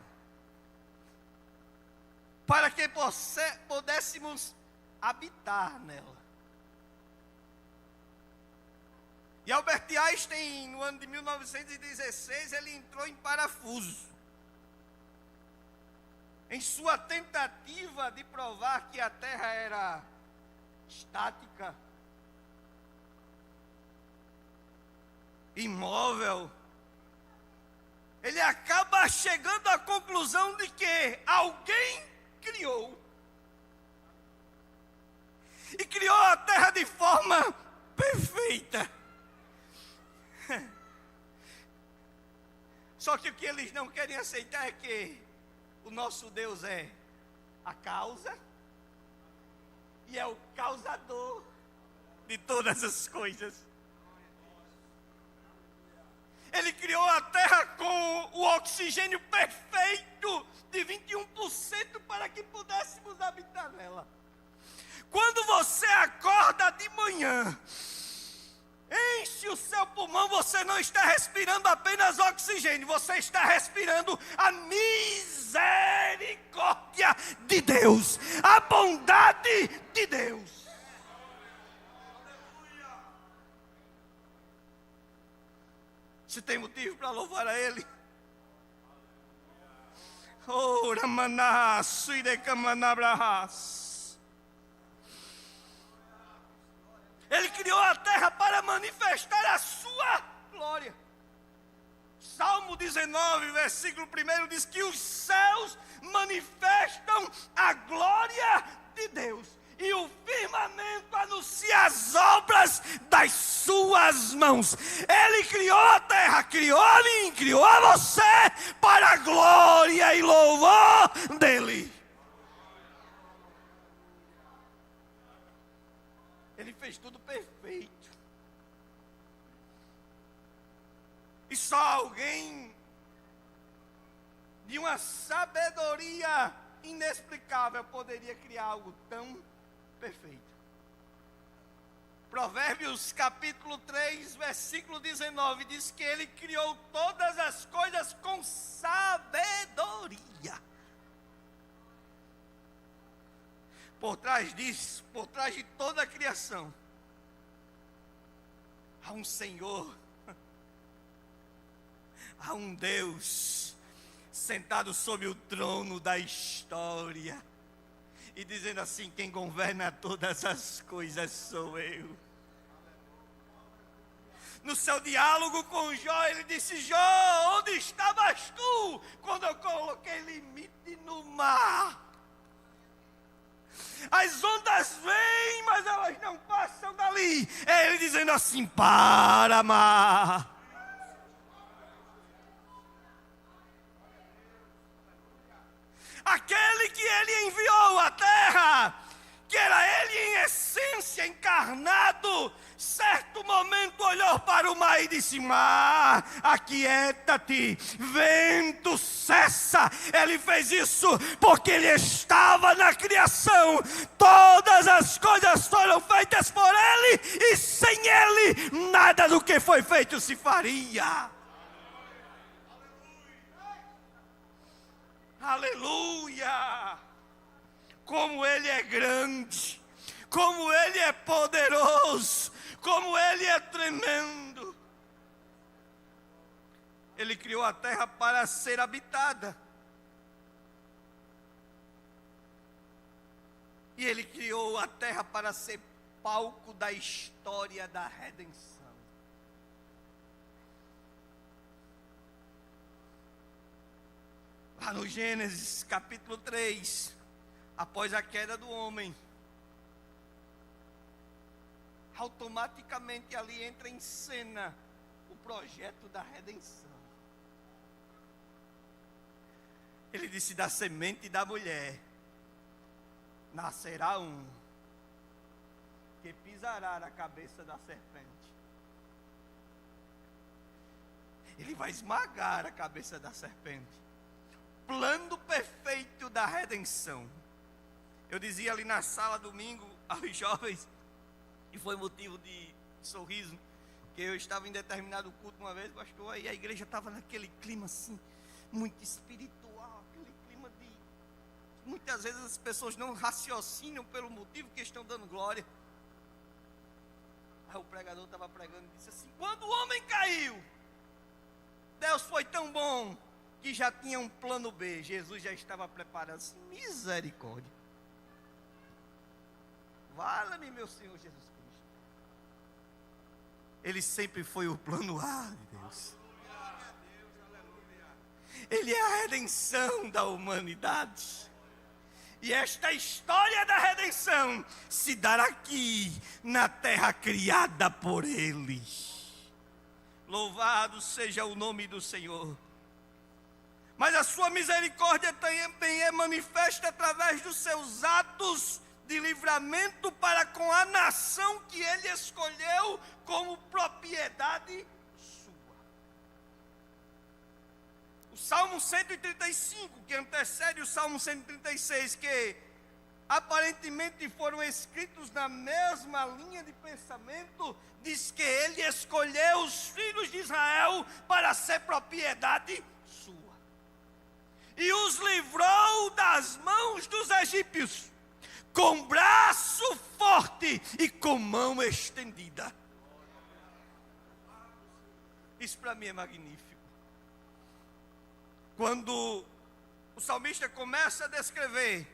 para que pudéssemos habitar nela. E Albert Einstein, no ano de 1916, ele entrou em parafuso, em sua tentativa de provar que a Terra era estática, imóvel. Ele acaba chegando à conclusão de que alguém criou. E criou a terra de forma perfeita. Só que o que eles não querem aceitar é que o nosso Deus é a causa e é o causador de todas as coisas. Ele criou a terra com o oxigênio perfeito de 21% para que pudéssemos habitar nela. Quando você acorda de manhã, enche o seu pulmão, você não está respirando apenas oxigênio, você está respirando a misericórdia de Deus, a bondade de Deus. Você tem motivo para louvar a Ele? Oh, Ramaná, Suidecamanabrahas. Ele criou a terra para manifestar a sua glória. Salmo 19, versículo 1 diz que os céus manifestam a glória de Deus. E o firmamento anuncia as obras das suas mãos. Ele criou a terra, criou a mim, criou a você para a glória e louvor dele. Ele fez tudo perfeito. E só alguém de uma sabedoria inexplicável poderia criar algo tão perfeito. Provérbios capítulo 3, versículo 19 diz que ele criou todas as coisas com sabedoria. Por trás disso, por trás de toda a criação, há um Senhor, há um Deus sentado sobre o trono da história e dizendo assim: quem governa todas as coisas sou eu. No seu diálogo com Jó, ele disse: Jó, onde estavas tu quando eu coloquei limite no mar? As ondas vêm, mas elas não passam dali. É ele dizendo assim: para, mar. Aquele que ele enviou à terra, que era ele em essência fosse encarnado, certo momento olhou para o mar e disse: mar, aquieta-te, vento, cessa. Ele fez isso porque ele estava na criação. Todas as coisas foram feitas por ele, e sem ele nada do que foi feito se faria. Aleluia! Como ele é grande, como ele é poderoso, como ele é tremendo. Ele criou a terra para ser habitada. E ele criou a terra para ser palco da história da redenção. Lá no Gênesis capítulo 3, após a queda do homem, automaticamente ali entra em cena o projeto da redenção. Ele disse: da semente da mulher nascerá um que pisará a cabeça da serpente. Ele vai esmagar a cabeça da serpente. Plano perfeito da redenção. Eu dizia ali na sala domingo aos jovens, e foi motivo de sorriso, que eu estava em determinado culto uma vez, pastor, e a igreja estava naquele clima assim, muito espiritual, aquele clima de... Muitas vezes as pessoas não raciocinam pelo motivo que estão dando glória. Aí o pregador estava pregando e disse assim: quando o homem caiu, Deus foi tão bom que já tinha um plano B. Jesus já estava preparando. Assim, misericórdia. Vala-me, meu Senhor Jesus Cristo. Ele sempre foi o plano A de Deus. Ele é a redenção da humanidade. E esta história da redenção se dará aqui, na terra criada por Ele. Louvado seja o nome do Senhor. Mas a sua misericórdia também é manifesta através dos seus atos de livramento para com a nação que ele escolheu como propriedade sua. O Salmo 135, que antecede o Salmo 136, que aparentemente foram escritos na mesma linha de pensamento, diz que ele escolheu os filhos de Israel para ser propriedade sua. E os livrou das mãos dos egípcios, com braço forte e com mão estendida. Isso para mim é magnífico. Quando o salmista começa a descrever,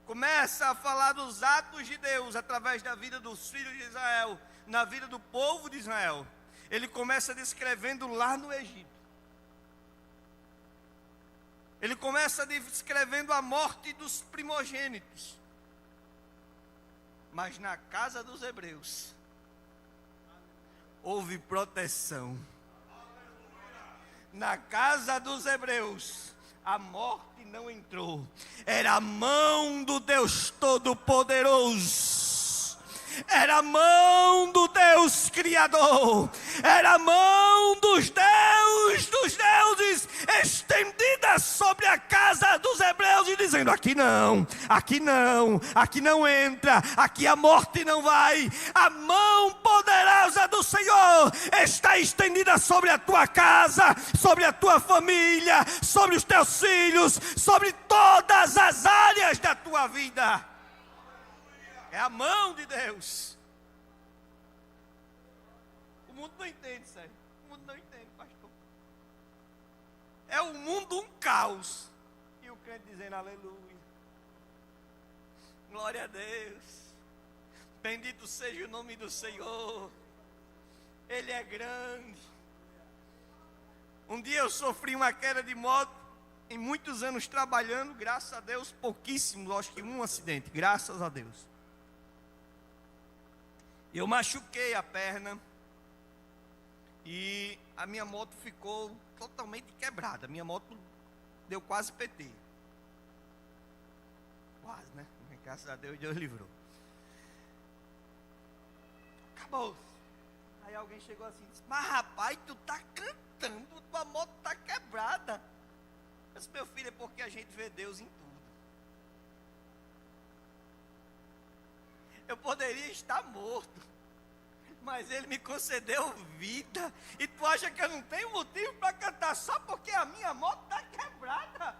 começa a falar dos atos de Deus através da vida dos filhos de Israel, na vida do povo de Israel, ele começa descrevendo lá no Egito. Ele começa descrevendo a morte dos primogênitos. Mas na casa dos hebreus houve proteção. Na casa dos hebreus a morte não entrou. Era a mão do Deus Todo-Poderoso. Era a mão do Deus Criador. Era a mão dos deuses estendida sobre a casa dos hebreus e dizendo: aqui não, aqui não, aqui não entra, aqui a morte não vai. A mão poderosa do Senhor está estendida sobre a tua casa, sobre a tua família, sobre os teus filhos, sobre todas as áreas da tua vida. É a mão de Deus. O mundo não entende, sério. O mundo não entende, pastor. É o mundo um caos. E o crente dizendo aleluia. Glória a Deus. Bendito seja o nome do Senhor. Ele é grande. Um dia eu sofri uma queda de moto. Em muitos anos trabalhando, graças a Deus, pouquíssimos, acho que um acidente, graças a Deus. Eu machuquei a perna e a minha moto ficou totalmente quebrada. Minha moto deu quase PT. Quase, né? Graças a Deus, Deus livrou. moço. Aí alguém chegou assim e disse: mas rapaz, tu tá cantando, tua moto tá quebrada. Eu disse: meu filho, é porque a gente vê Deus em tudo. Eu poderia estar morto, mas Ele me concedeu vida. E tu acha que eu não tenho motivo para cantar só porque a minha moto está quebrada?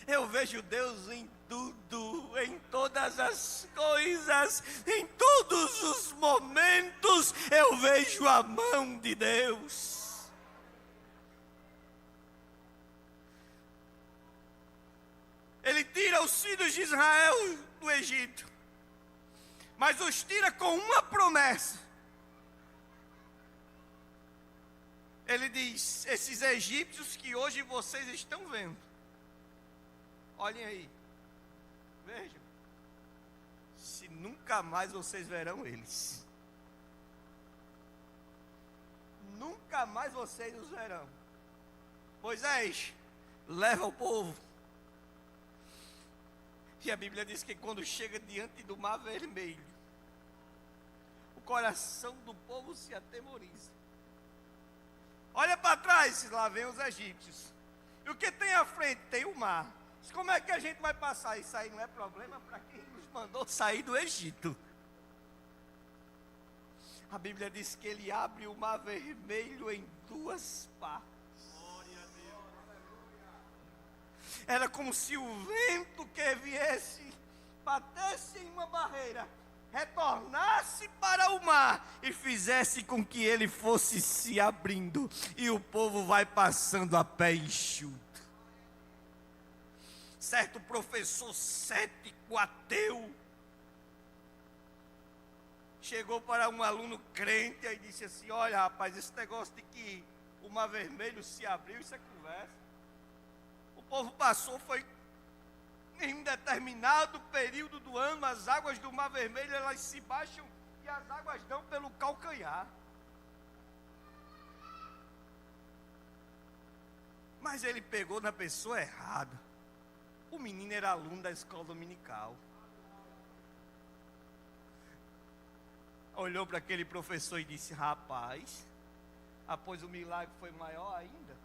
Eu vejo Deus em tudo, em todas as coisas, em todos os momentos, eu vejo a mão de Deus. Ele tira os filhos de Israel do Egito, mas os tira com uma promessa. Ele diz: esses egípcios que hoje vocês estão vendo, olhem aí, vejam, se nunca mais vocês verão eles. Nunca mais vocês os verão. Moisés, leva o povo. E a Bíblia diz que quando chega diante do Mar Vermelho, o coração do povo se atemoriza. Olha para trás, lá vem os egípcios. E o que tem à frente? Tem o mar. Como é que a gente vai passar? Isso aí não é problema para quem nos mandou sair do Egito. A Bíblia diz que ele abre o Mar Vermelho em duas partes. Era como se o vento que viesse, batesse em uma barreira, retornasse para o mar e fizesse com que ele fosse se abrindo. E o povo vai passando a pé enxuto. Certo professor cético, ateu, chegou para um aluno crente e disse assim: olha rapaz, esse negócio de que o Mar Vermelho se abriu, isso é conversa. O povo passou, foi em um determinado período do ano, as águas do Mar Vermelho, elas se baixam e as águas dão pelo calcanhar. Mas ele pegou na pessoa errada. O menino era aluno da escola dominical. Olhou para aquele professor e disse: rapaz, após o milagre foi maior ainda.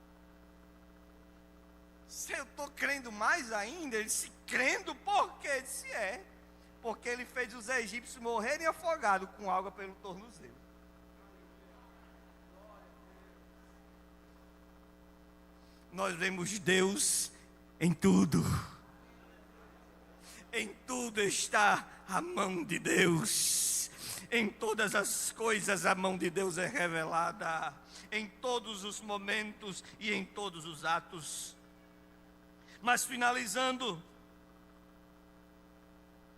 Se eu estou crendo mais ainda. Ele disse: crendo por quê? Ele disse: porque ele fez os egípcios morrerem afogados com água pelo tornozelo. Nós vemos Deus em tudo. Em tudo está a mão de Deus. Em todas as coisas a mão de Deus é revelada. Em todos os momentos e em todos os atos. Mas finalizando,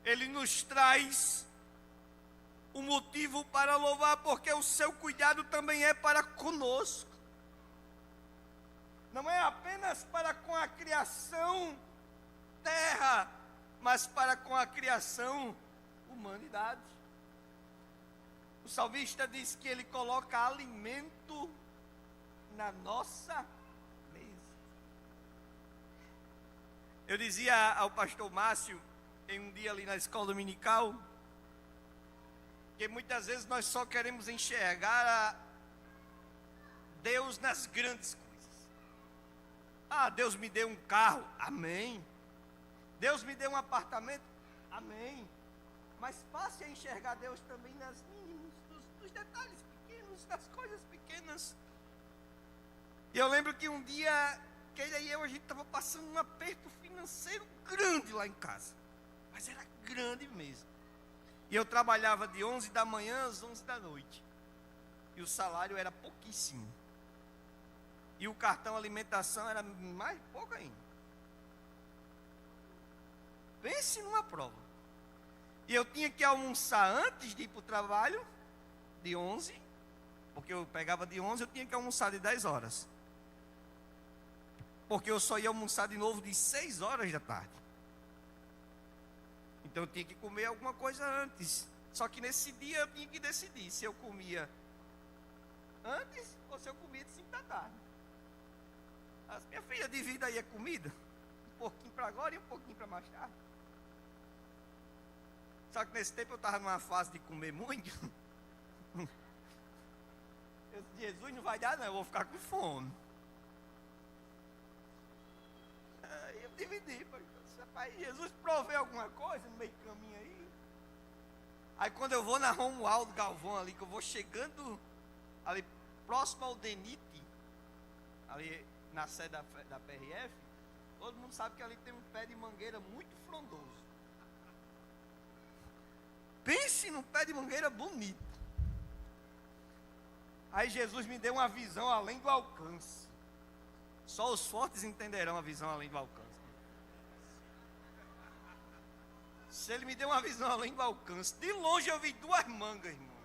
ele nos traz um motivo para louvar, porque o seu cuidado também é para conosco. Não é apenas para com a criação terra, mas para com a criação humanidade. O salmista diz que ele coloca alimento na nossa mesa. Eu dizia ao pastor Márcio, em um dia ali na escola dominical, que muitas vezes nós só queremos enxergar Deus nas grandes coisas. Ah, Deus me deu um carro, amém. Deus me deu um apartamento, amém. Mas passe a enxergar Deus também nas mínimas, nos detalhes pequenos, nas coisas pequenas. E eu lembro que um dia, que ele e eu, a gente estava passando um aperto financeiro grande lá em casa. Mas era grande mesmo. E eu trabalhava de 11 da manhã às 11 da noite. E o salário era pouquíssimo. E o cartão alimentação era mais pouco ainda. Pense numa prova. E eu tinha que almoçar antes de ir para o trabalho, de 11, porque eu pegava de 11, eu tinha que almoçar de 10 horas. Porque eu só ia almoçar de novo de 6 horas da tarde. Então eu tinha que comer alguma coisa antes. Só que nesse dia eu tinha que decidir se eu comia antes ou se eu comia de 5 da tarde. Minha filha, divida aí a comida. Um pouquinho para agora e um pouquinho para mais tarde. Só que nesse tempo eu estava numa fase de comer muito. Eu disse, Jesus, não vai dar não, eu vou ficar com fome. Aí eu dividi, rapaz, Jesus proveu alguma coisa no meio do caminho aí. Aí quando eu vou na Romualdo Galvão ali, que eu vou chegando ali próximo ao Denite, ali na sede da PRF, todo mundo sabe que ali tem um pé de mangueira muito frondoso. Pense num pé de mangueira bonito. Aí Jesus me deu uma visão além do alcance. Só os fortes entenderão a visão além do alcance. Se ele me deu uma visão além do alcance, de longe eu vi 2 mangas, irmão.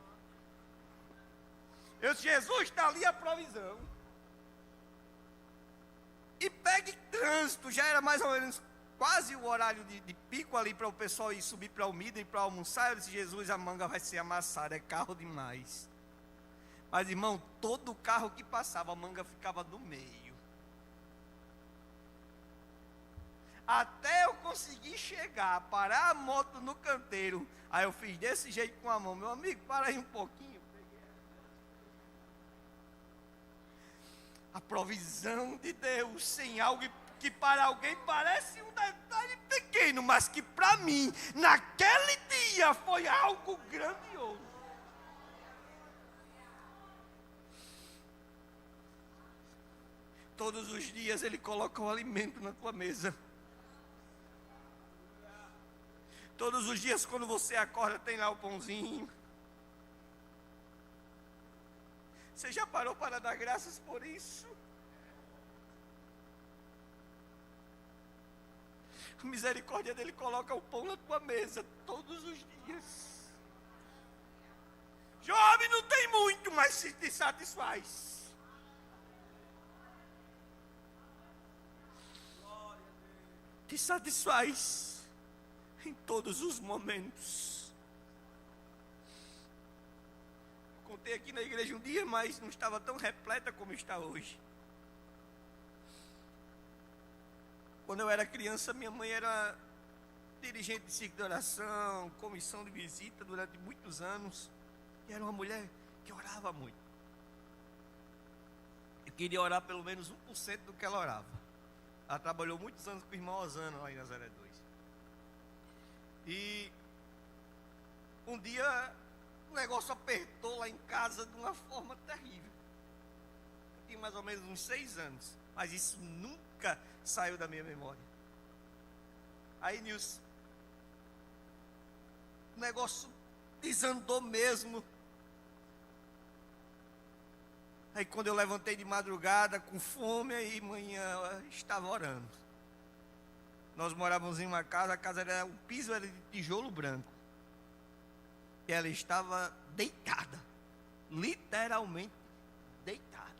Eu disse, Jesus, está ali a provisão. E pegue trânsito, já era mais ou menos quase o horário de pico ali para o pessoal ir subir para o Almida e para almoçar. Eu disse, Jesus, a manga vai ser amassada, é carro demais. Mas, irmão, todo carro que passava, a manga ficava no meio. Até eu conseguir chegar, parar a moto no canteiro. Aí eu fiz desse jeito com a mão. Meu amigo, para aí um pouquinho. A provisão de Deus sem algo que para alguém parece um detalhe pequeno, mas que para mim, naquele dia, foi algo grandioso. Todos os dias Ele coloca o alimento na tua mesa. Todos os dias quando você acorda tem lá o pãozinho. Você já parou para dar graças por isso? A misericórdia dele coloca o pão na tua mesa todos os dias. Job não tem muito, mas se te satisfaz. Te satisfaz em todos os momentos. Contei aqui na igreja um dia, mas não estava tão repleta como está hoje. Quando eu era criança, minha mãe era dirigente de ciclo de oração, comissão de visita durante muitos anos. E era uma mulher que orava muito. Eu queria orar pelo menos 1% do que ela orava. Ela trabalhou muitos anos com o irmão Osano lá em Nazaré 2. E um dia o negócio apertou lá em casa de uma forma terrível. Eu tinha mais ou menos uns 6 anos, mas isso nunca saiu da minha memória. Aí, Nilson, o negócio desandou mesmo. Aí quando eu levantei de madrugada com fome, aí manhã estava orando. Nós morávamos em uma casa, a casa era, o piso era de tijolo branco. E ela estava deitada, literalmente deitada.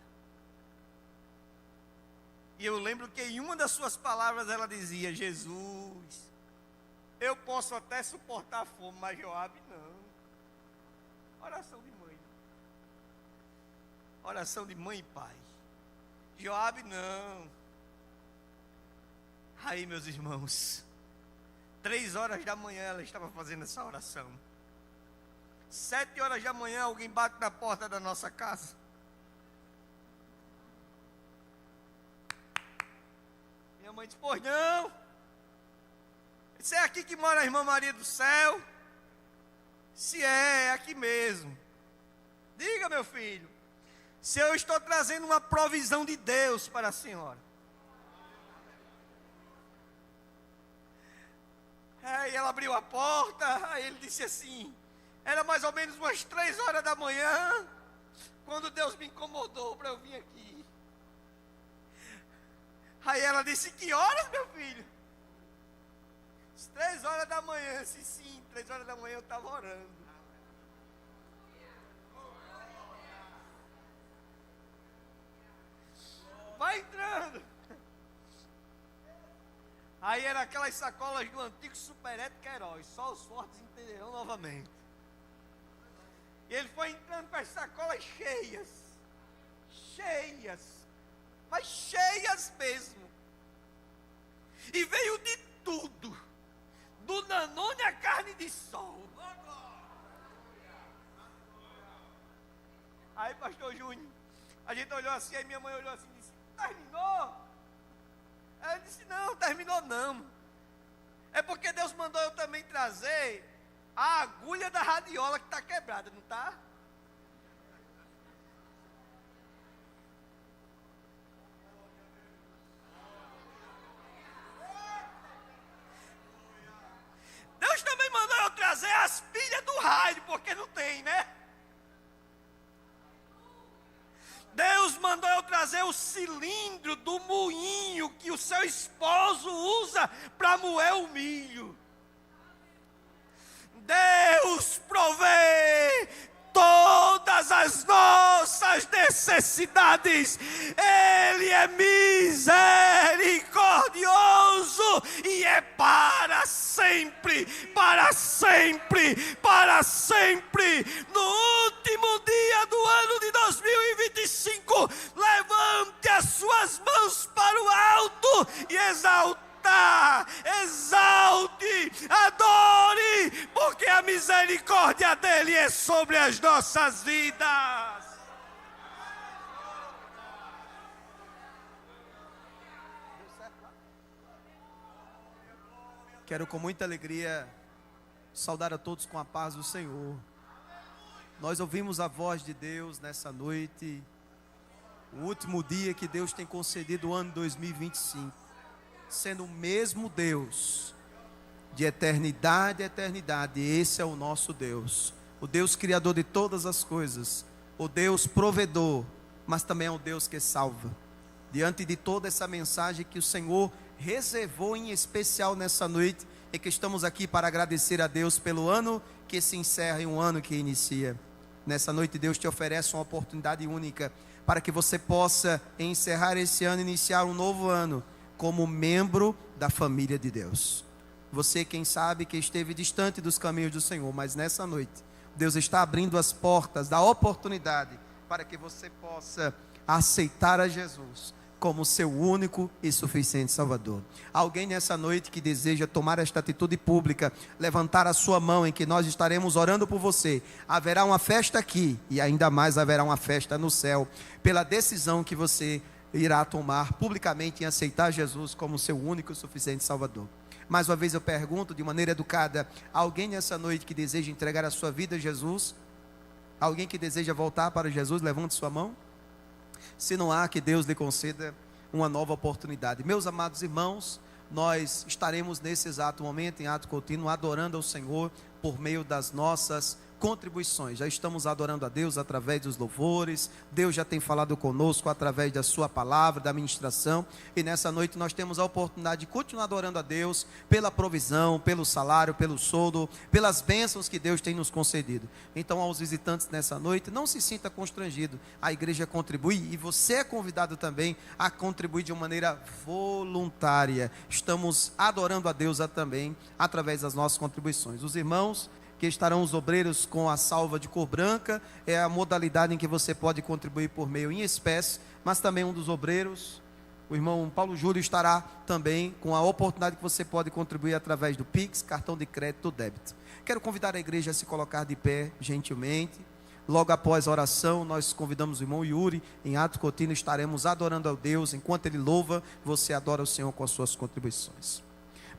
E eu lembro que em uma das suas palavras ela dizia, Jesus, eu posso até suportar a fome, mas Joabe não. Oração de mãe. Oração de mãe e pai. Joabe não. Aí, meus irmãos, 3 horas da manhã ela estava fazendo essa oração. 7 horas da manhã alguém bate na porta da nossa casa. Minha mãe disse, pois não. Isso é aqui que mora a irmã Maria do Céu? Se é aqui mesmo. Diga, meu filho, se eu estou trazendo uma provisão de Deus para a senhora. Aí ela abriu a porta, aí ele disse assim, era mais ou menos umas 3 horas da manhã, quando Deus me incomodou para eu vir aqui. Aí ela disse, que horas, meu filho? 3 horas da manhã, sim, 3 horas da manhã eu estava orando. Vai entrando. Aí era aquelas sacolas do antigo Superete Queiroz, só os fortes entenderão novamente. E ele foi entrando com as sacolas cheias, mas cheias mesmo. E veio de tudo, do Danone à carne de sol. Aí, pastor Júnior, a gente olhou assim, aí minha mãe olhou assim e disse: terminou? Aí eu disse: não, terminou não. É porque Deus mandou eu também trazer a agulha da radiola que está quebrada, não está? Deus também mandou eu trazer as pilhas do rádio, porque não tem, né? Deus mandou eu trazer o cilindro do moinho que o seu esposo usa para moer o milho. Deus provê todas as nossas necessidades. Ele é misericordioso e é para sempre, para sempre, para sempre. No último dia do ano de 2025, levante as suas mãos para o alto e exalte, adore, porque a misericórdia dele é sobre as nossas vidas. Quero com muita alegria saudar a todos com a paz do Senhor. Nós ouvimos a voz de Deus nessa noite, o último dia que Deus tem concedido o ano 2025, sendo o mesmo Deus, de eternidade a eternidade. Esse é o nosso Deus, o Deus criador de todas as coisas, o Deus provedor, mas também é o Deus que salva. Diante de toda essa mensagem que o Senhor reservou em especial nessa noite, é que estamos aqui para agradecer a Deus pelo ano que se encerra e um ano que inicia. Nessa noite Deus te oferece uma oportunidade única para que você possa encerrar esse ano e iniciar um novo ano como membro da família de Deus. Você, quem sabe, que esteve distante dos caminhos do Senhor, mas nessa noite Deus está abrindo as portas da oportunidade para que você possa aceitar a Jesus como seu único e suficiente Salvador. Alguém nessa noite que deseja tomar esta atitude pública, levantar a sua mão em que nós estaremos orando por você. Haverá uma festa aqui e ainda mais haverá uma festa no céu, pela decisão que você irá tomar publicamente em aceitar Jesus como seu único e suficiente Salvador. Mais uma vez eu pergunto de maneira educada: alguém nessa noite que deseja entregar a sua vida a Jesus? Alguém que deseja voltar para Jesus? Levante sua mão. Se não há, que Deus lhe conceda uma nova oportunidade. Meus amados irmãos, nós estaremos nesse exato momento, em ato contínuo, adorando ao Senhor por meio das nossas contribuições. Já estamos adorando a Deus através dos louvores. Deus já tem falado conosco através da sua palavra, da ministração, e nessa noite nós temos a oportunidade de continuar adorando a Deus pela provisão, pelo salário, pelo soldo, pelas bênçãos que Deus tem nos concedido. Então, aos visitantes nessa noite, não se sinta constrangido. A igreja contribui e você é convidado também a contribuir de uma maneira voluntária. Estamos adorando a Deus também através das nossas contribuições. Os irmãos que estarão os obreiros com a salva de cor branca, é a modalidade em que você pode contribuir por meio em espécie, mas também um dos obreiros, o irmão Paulo Júlio, estará também com a oportunidade que você pode contribuir através do Pix, cartão de crédito ou débito. Quero convidar a igreja a se colocar de pé, gentilmente. Logo após a oração, nós convidamos o irmão Yuri, em ato contínuo estaremos adorando a Deus, enquanto ele louva, você adora o Senhor com as suas contribuições.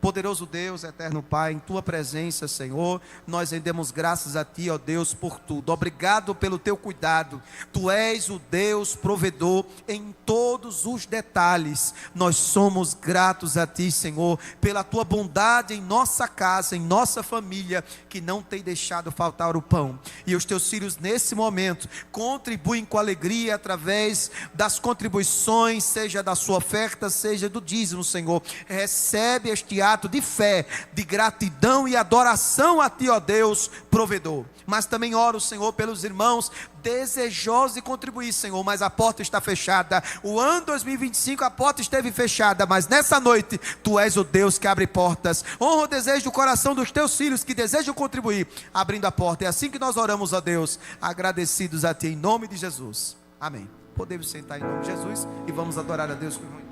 Poderoso Deus, eterno Pai, em Tua presença, Senhor, nós rendemos graças a Ti, ó Deus, por tudo. Obrigado pelo Teu cuidado. Tu és o Deus provedor em todos os detalhes. Nós somos gratos a Ti, Senhor, pela Tua bondade em nossa casa, em nossa família, que não tem deixado faltar o pão. E os Teus filhos, nesse momento, contribuem com alegria através das contribuições, seja da sua oferta, seja do dízimo, Senhor. Recebe este ato de fé, de gratidão e adoração a Ti, ó Deus, provedor. Mas também oro, Senhor, pelos irmãos desejosos de contribuir, Senhor, mas a porta está fechada. O ano 2025 a porta esteve fechada, mas nessa noite Tu és o Deus que abre portas. Honra o desejo do coração dos Teus filhos que desejam contribuir, abrindo a porta. É assim que nós oramos, ó Deus, agradecidos a Ti, em nome de Jesus. Amém. Podemos sentar em nome de Jesus e vamos adorar a Deus com muito.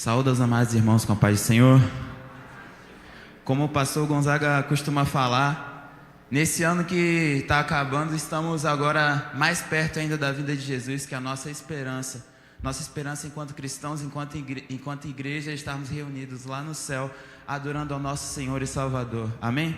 Saúde aos amados irmãos com a paz do Senhor. como o pastor Gonzaga costuma falar, nesse ano que está acabando, estamos agora mais perto ainda da vida de Jesus, que é a nossa esperança. Nossa esperança enquanto cristãos, enquanto igreja, é estarmos reunidos lá no céu, adorando ao nosso Senhor e Salvador. Amém?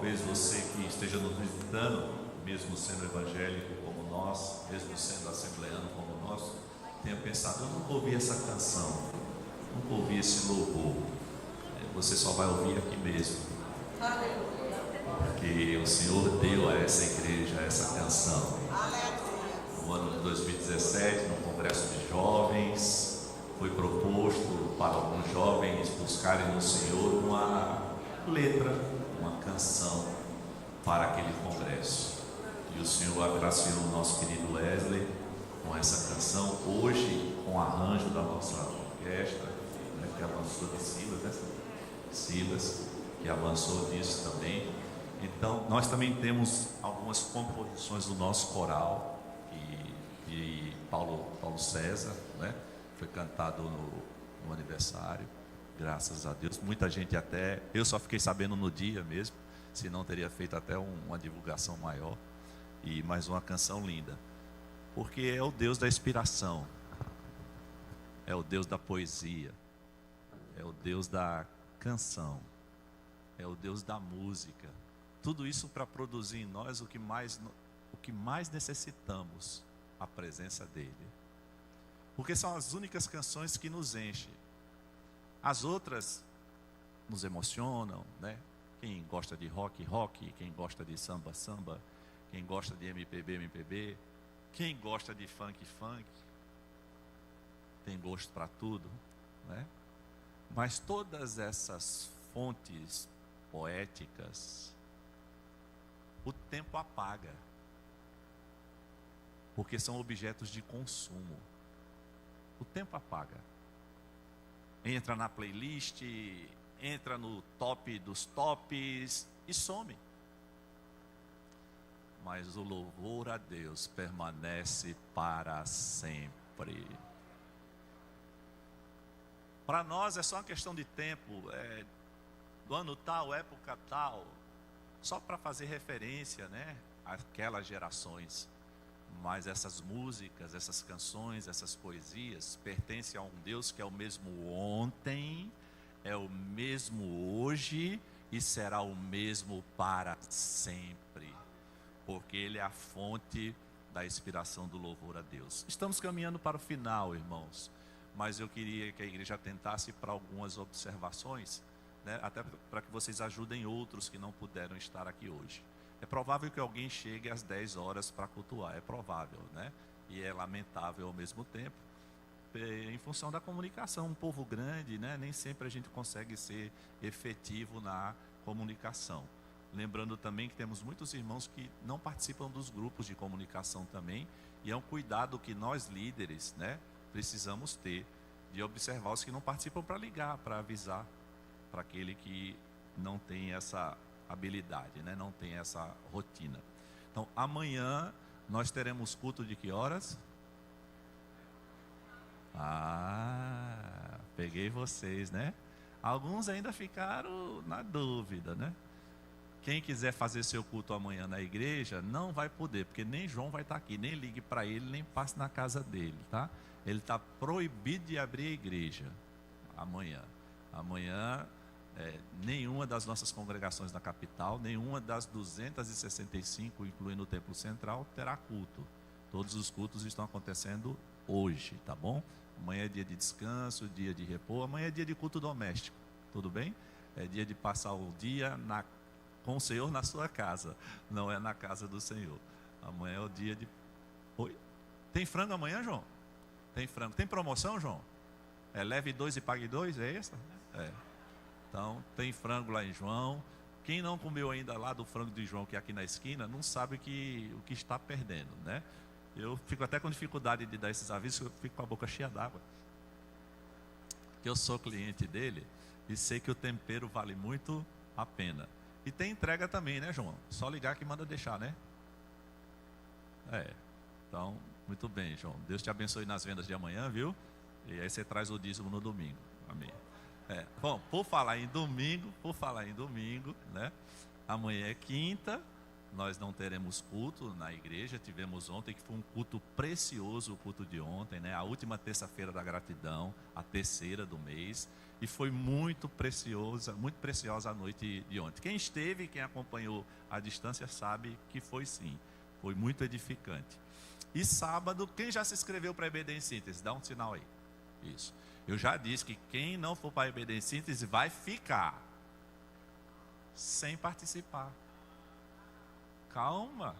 Talvez você que esteja nos visitando, mesmo sendo evangélico como nós, mesmo sendo assembleano como nós, tenha pensado: eu nunca ouvi essa canção, nunca ouvi esse louvor. Você só vai ouvir aqui mesmo, porque o Senhor deu a essa igreja essa canção. No ano de 2017, no Congresso de Jovens, foi proposto para alguns jovens buscarem no Senhor uma letra, uma canção para aquele congresso. E o Senhor agraciou o nosso querido Wesley com essa canção, hoje com arranjo da nossa orquestra, né, que avançou de Silas, né? Silas, que avançou nisso também. Então, nós também temos algumas composições do nosso coral, e Paulo César, né? Foi cantado no aniversário, graças a Deus. Muita gente até, eu só fiquei sabendo no dia mesmo, senão teria feito até uma divulgação maior. E mais uma canção linda, porque é o Deus da inspiração, é o Deus da poesia, é o Deus da canção, é o Deus da música. Tudo isso para produzir em nós o que mais necessitamos, a presença dele. Porque são as únicas canções que nos enchem. As outras nos emocionam, né? Quem gosta de rock, quem gosta de samba, quem gosta de MPB, quem gosta de funk, tem gosto para tudo, né? Mas todas essas fontes poéticas, o tempo apaga, porque são objetos de consumo. O tempo apaga. Entra na playlist, entra no top dos tops e some. Mas o louvor a Deus permanece para sempre. Para nós é só uma questão de tempo, do ano tal, época tal, só para fazer referência, né, àquelas gerações. Mas essas músicas, essas canções, essas poesias pertencem a um Deus que é o mesmo ontem, é o mesmo hoje e será o mesmo para sempre. Porque Ele é a fonte da inspiração do louvor a Deus. Estamos caminhando para o final, irmãos, mas eu queria que a igreja atentasse para algumas observações, né, até para que vocês ajudem outros que não puderam estar aqui hoje. É provável que alguém chegue às 10 horas para cultuar, é provável, né? E é lamentável ao mesmo tempo, em função da comunicação. Um povo grande, né? Nem sempre a gente consegue ser efetivo na comunicação. Lembrando também que temos muitos irmãos que não participam dos grupos de comunicação também, e é um cuidado que nós líderes, né, precisamos ter, de observar os que não participam para ligar, para avisar, para aquele que não tem essa habilidade, né, não tem essa rotina. Então, amanhã nós teremos culto de que horas? Peguei vocês, né? Alguns ainda ficaram na dúvida, né? Quem quiser fazer seu culto amanhã na igreja, não vai poder, porque nem João vai estar aqui, nem ligue para ele, nem passe na casa dele, tá? Ele está proibido de abrir a igreja amanhã. Amanhã, nenhuma das nossas congregações na capital, nenhuma das 265, incluindo o Templo Central, terá culto. Todos os cultos estão acontecendo hoje, tá bom? Amanhã é dia de descanso, dia de repouso, amanhã é dia de culto doméstico, tudo bem? É dia de passar o dia com o Senhor na sua casa, não é na casa do Senhor. Amanhã é o dia de... Oi? Tem frango amanhã, João? Tem frango. Tem promoção, João? Leve 2 e pague 2, é essa? Então, tem frango lá em João. Quem não comeu ainda lá do frango de João, que é aqui na esquina, não sabe o que está perdendo, né? Eu fico até com dificuldade de dar esses avisos, eu fico com a boca cheia d'água. Porque eu sou cliente dele e sei que o tempero vale muito a pena. E tem entrega também, né, João? Só ligar que manda deixar, né? Então, muito bem, João. Deus te abençoe nas vendas de amanhã, viu? E aí você traz o dízimo no domingo. Amém. Bom, por falar em domingo, né? Amanhã é quinta, nós não teremos culto na igreja. Tivemos ontem, que foi um culto precioso, o culto de ontem, né? A última terça-feira da gratidão, a terceira do mês. E foi muito preciosa a noite de ontem. Quem esteve, quem acompanhou à distância sabe que foi sim, foi muito edificante. E sábado, quem já se inscreveu para a EBD em síntese? Dá um sinal aí. Isso. Eu já disse que quem não for para a EBD em síntese vai ficar sem participar. Calma.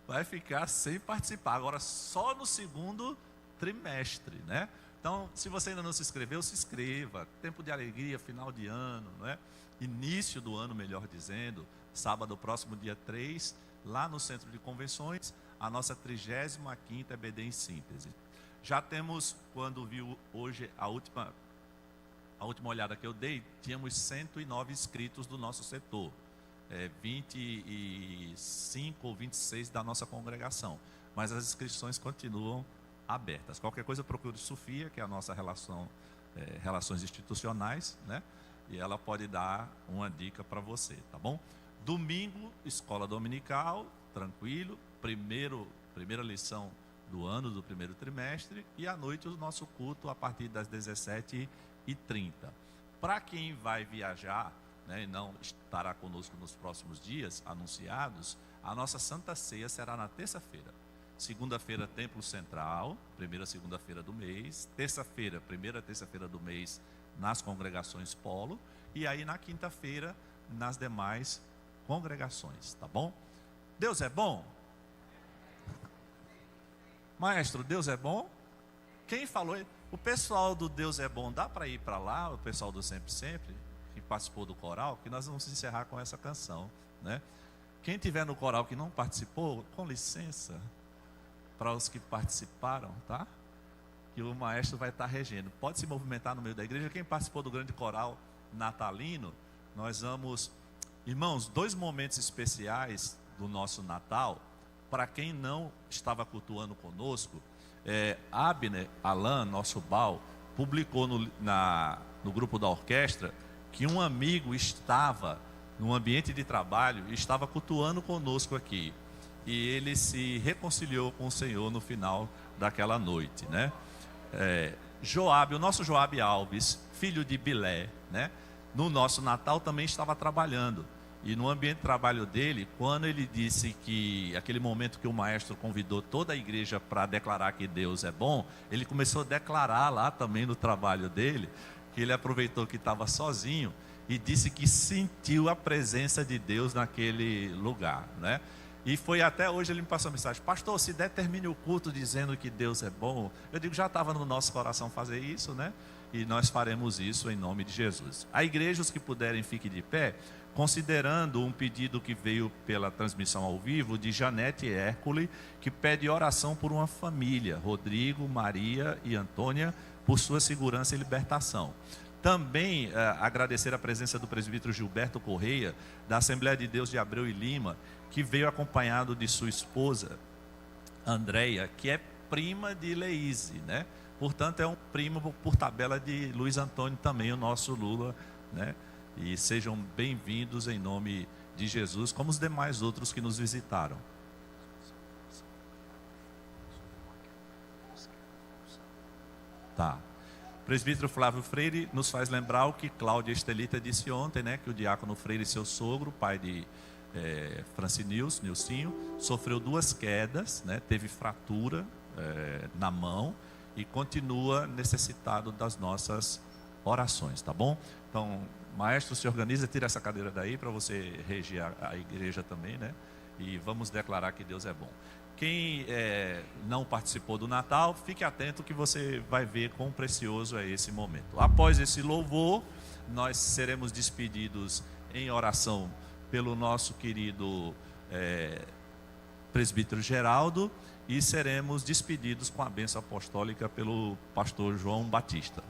Vai ficar sem participar. Agora só no segundo trimestre, né? Então, se você ainda não se inscreveu, se inscreva. Tempo de alegria, final de ano, né? Início do ano, melhor dizendo. Sábado próximo, dia 3, lá no Centro de Convenções, a nossa 35ª EBD em síntese. Já temos, quando viu hoje a última olhada que eu dei, tínhamos 109 inscritos do nosso setor. 25 ou 26 da nossa congregação. Mas as inscrições continuam abertas. Qualquer coisa, procure Sofia, que é a nossa relações institucionais, né? E ela pode dar uma dica para você, tá bom? Domingo, escola dominical, tranquilo, primeira lição do ano, do primeiro trimestre, e à noite o nosso culto a partir das 17h30. Para quem vai viajar, né, e não estará conosco nos próximos dias anunciados, a nossa Santa Ceia será na terça-feira. Segunda-feira, Templo Central, primeira segunda-feira do mês. Terça-feira, primeira terça-feira do mês, nas congregações Polo. E aí, na quinta-feira, nas demais congregações, tá bom? Deus é bom? Maestro, Deus é bom? Quem falou? O pessoal do Deus é bom, dá para ir para lá? O pessoal do Sempre Sempre, que participou do coral, que nós vamos encerrar com essa canção, né? Quem tiver no coral que não participou, com licença, para os que participaram, tá? Que o maestro vai estar regendo. Pode se movimentar no meio da igreja. Quem participou do grande coral natalino, nós vamos... Irmãos, 2 momentos especiais do nosso Natal, para quem não estava cultuando conosco, Abner Alan, nosso Baal, publicou no grupo da orquestra que um amigo estava no ambiente de trabalho e estava cultuando conosco aqui. E ele se reconciliou com o Senhor no final daquela noite, né? Joabe, o nosso Joabe Alves, filho de Bilé, né? No nosso Natal também estava trabalhando. E no ambiente de trabalho dele, quando ele disse que aquele momento que o maestro convidou toda a igreja para declarar que Deus é bom, ele começou a declarar lá também no trabalho dele, que ele aproveitou que estava sozinho e disse que sentiu a presença de Deus naquele lugar, né? E foi até hoje, ele me passou a mensagem: pastor, se der, termine o culto dizendo que Deus é bom. Eu digo, já estava no nosso coração fazer isso, né? E nós faremos isso em nome de Jesus. A igreja, os que puderem, fiquem de pé, considerando um pedido que veio pela transmissão ao vivo de Janete Hércules, que pede oração por uma família, Rodrigo, Maria e Antônia, por sua segurança e libertação. Também agradecer a presença do presbítero Gilberto Correia, da Assembleia de Deus de Abreu e Lima, que veio acompanhado de sua esposa, Andréia, que é prima de Leíse, né? Portanto, é um primo por tabela de Luiz Antônio também, o nosso Lula, né? E sejam bem-vindos em nome de Jesus, como os demais outros que nos visitaram. Tá. O presbítero Flávio Freire nos faz lembrar o que Cláudia Estelita disse ontem, né? Que o diácono Freire, seu sogro, pai de Nilcinho, sofreu 2 quedas, né? Teve fratura na mão e continua necessitado das nossas orações, tá bom? Então, maestro, se organiza, tira essa cadeira daí para você reger a igreja também, né? E vamos declarar que Deus é bom. Quem não participou do Natal, fique atento que você vai ver quão precioso é esse momento. Após esse louvor, nós seremos despedidos em oração pelo nosso querido presbítero Geraldo e seremos despedidos com a bênção apostólica pelo pastor João Batista.